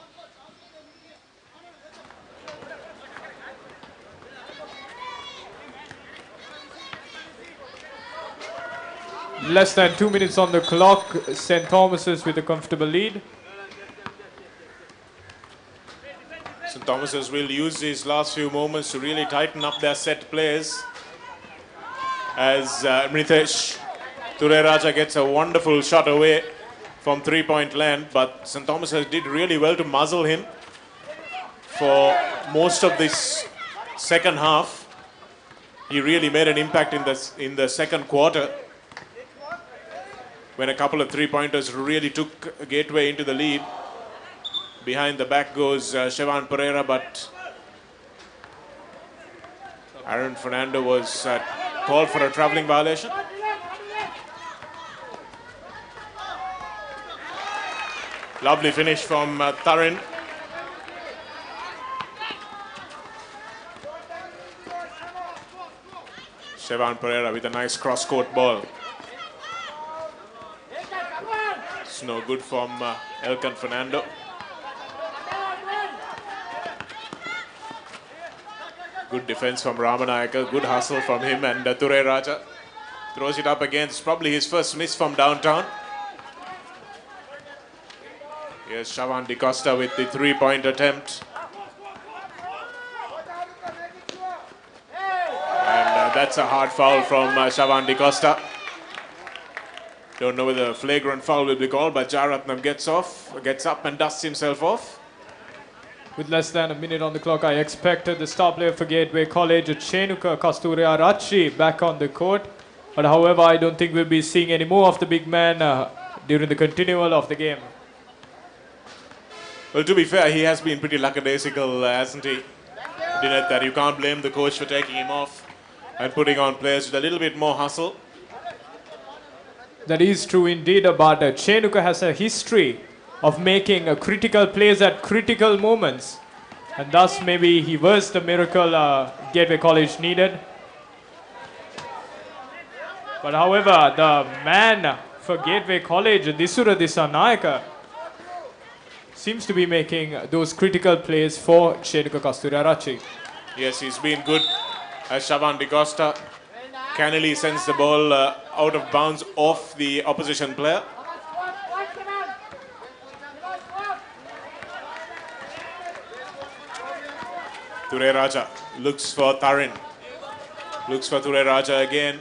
Less than 2 minutes on the clock. St. Thomas's with a comfortable lead. St. Thomas's will use these last few moments to really tighten up their set plays as Mritesh Tureraja gets a wonderful shot away from three-point land, but St. Thomas's did really well to muzzle him for most of this second half. He really made an impact in the second quarter when a couple of three-pointers really took Gateway into the lead. Behind the back goes Shevan Pereira, but Aaron Fernando was called for a travelling violation. Lovely finish from Tharin. Shevan Pereira with a nice cross-court ball. It's no good from Elkan Fernando. Good defense from Ramanayaka, good hustle from him, and Tureraja throws it up against probably his first miss from downtown. Here's Shavan DeCosta with the three-point attempt. And that's a hard foul from Shavan DeCosta. Don't know whether a flagrant foul will be called, but Jaratnam gets up and dusts himself off. With less than a minute on the clock, I expected the star player for Gateway College, Chenuka Kasturiarachi, back on the court. But however, I don't think we'll be seeing any more of the big man during the continual of the game. Well, to be fair, he has been pretty lackadaisical, hasn't he? That you can't blame the coach for taking him off and putting on players with a little bit more hustle. That is true indeed, but Chenuka has a history of making critical plays at critical moments. And thus maybe he was the miracle Gateway College needed. But however, the man for Gateway College, Disura Disanayaka, seems to be making those critical plays for Chenuka Kasturiarachi. Yes, he's been good as Shavan DeCosta cannily sends the ball out of bounds off the opposition player. Tureraja looks for Tharin. Looks for Tureraja again.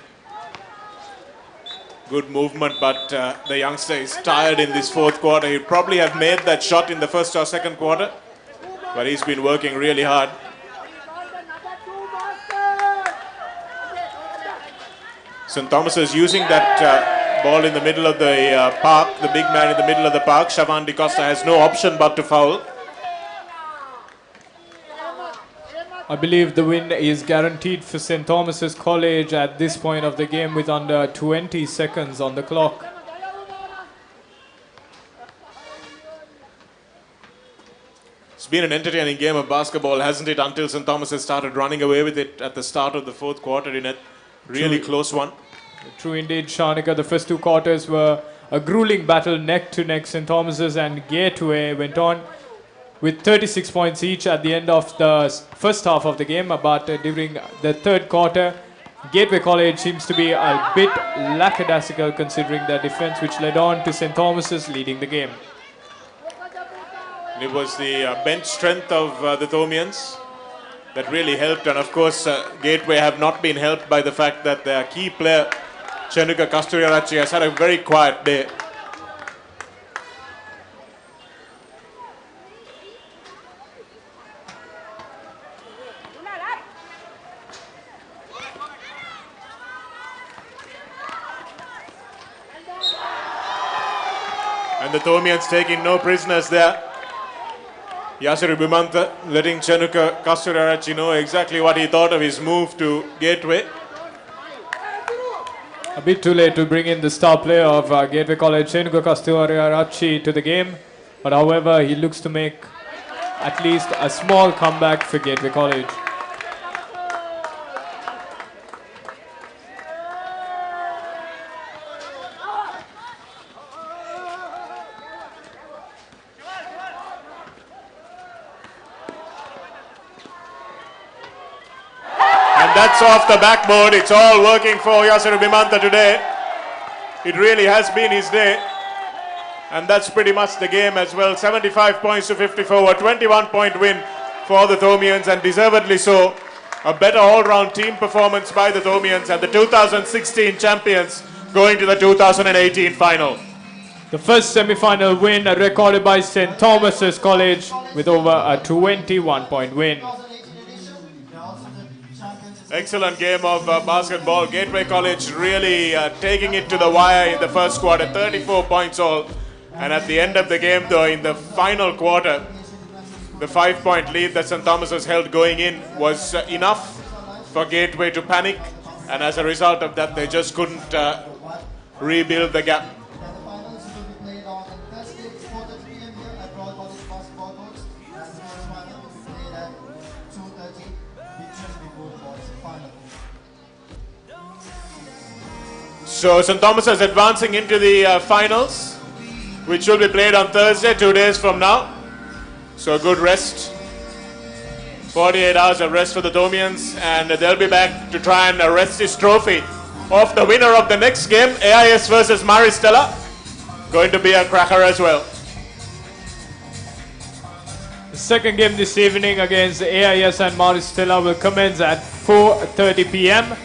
Good movement, but the youngster is tired in this fourth quarter. He'd probably have made that shot in the first or second quarter, but he's been working really hard. St. Thomas is using that ball in the middle of the park, the big man in the middle of the park. Shavan DeCosta has no option but to foul. I believe the win is guaranteed for St. Thomas's College at this point of the game with under 20 seconds on the clock. It's been an entertaining game of basketball, hasn't it, until St. Thomas has started running away with it at the start of the fourth quarter in a really close one. True indeed, Shanika. The first two quarters were a grueling battle neck to neck. St. Thomas's and Gateway went on with 36 points each at the end of the first half of the game, but during the third quarter, Gateway College seems to be a bit lackadaisical considering their defense, which led on to St. Thomas's leading the game. It was the bench strength of the Thomians that really helped, and of course Gateway have not been helped by the fact that their key player Chenuka Kasturiarachi has had a very quiet day. And the Thomians taking no prisoners there. Yasiru Bimanta letting Chenuka Kasturiarachi know exactly what he thought of his move to Gateway. A bit too late to bring in the star player of Gateway College, Chenuka Kasturiarachi, to the game. But however, he looks to make at least a small comeback for Gateway College. That's off the backboard. It's all working for Yasiru Bimanta today. It really has been his day. And that's pretty much the game as well. 75 points to 54. A 21-point win for the Thomians, and deservedly so. A better all-round team performance by the Thomians, and the 2016 champions going to the 2018 final. The first semi-final win recorded by St. Thomas's College with over a 21-point win. Excellent game of basketball. Gateway College really taking it to the wire in the first quarter, 34 points all. And at the end of the game though, in the final quarter, the 5-point lead that St. Thomas's held going in was enough for Gateway to panic. And as a result of that, they just couldn't rebuild the gap. So St. Thomas is advancing into the finals, which will be played on Thursday, 2 days from now. So a good rest. 48 hours of rest for the Thomians, and they'll be back to try and wrest this trophy off the winner of the next game, AIS versus Maristella. Going to be a cracker as well. The second game this evening against AIS and Maristella will commence at 4:30 p.m.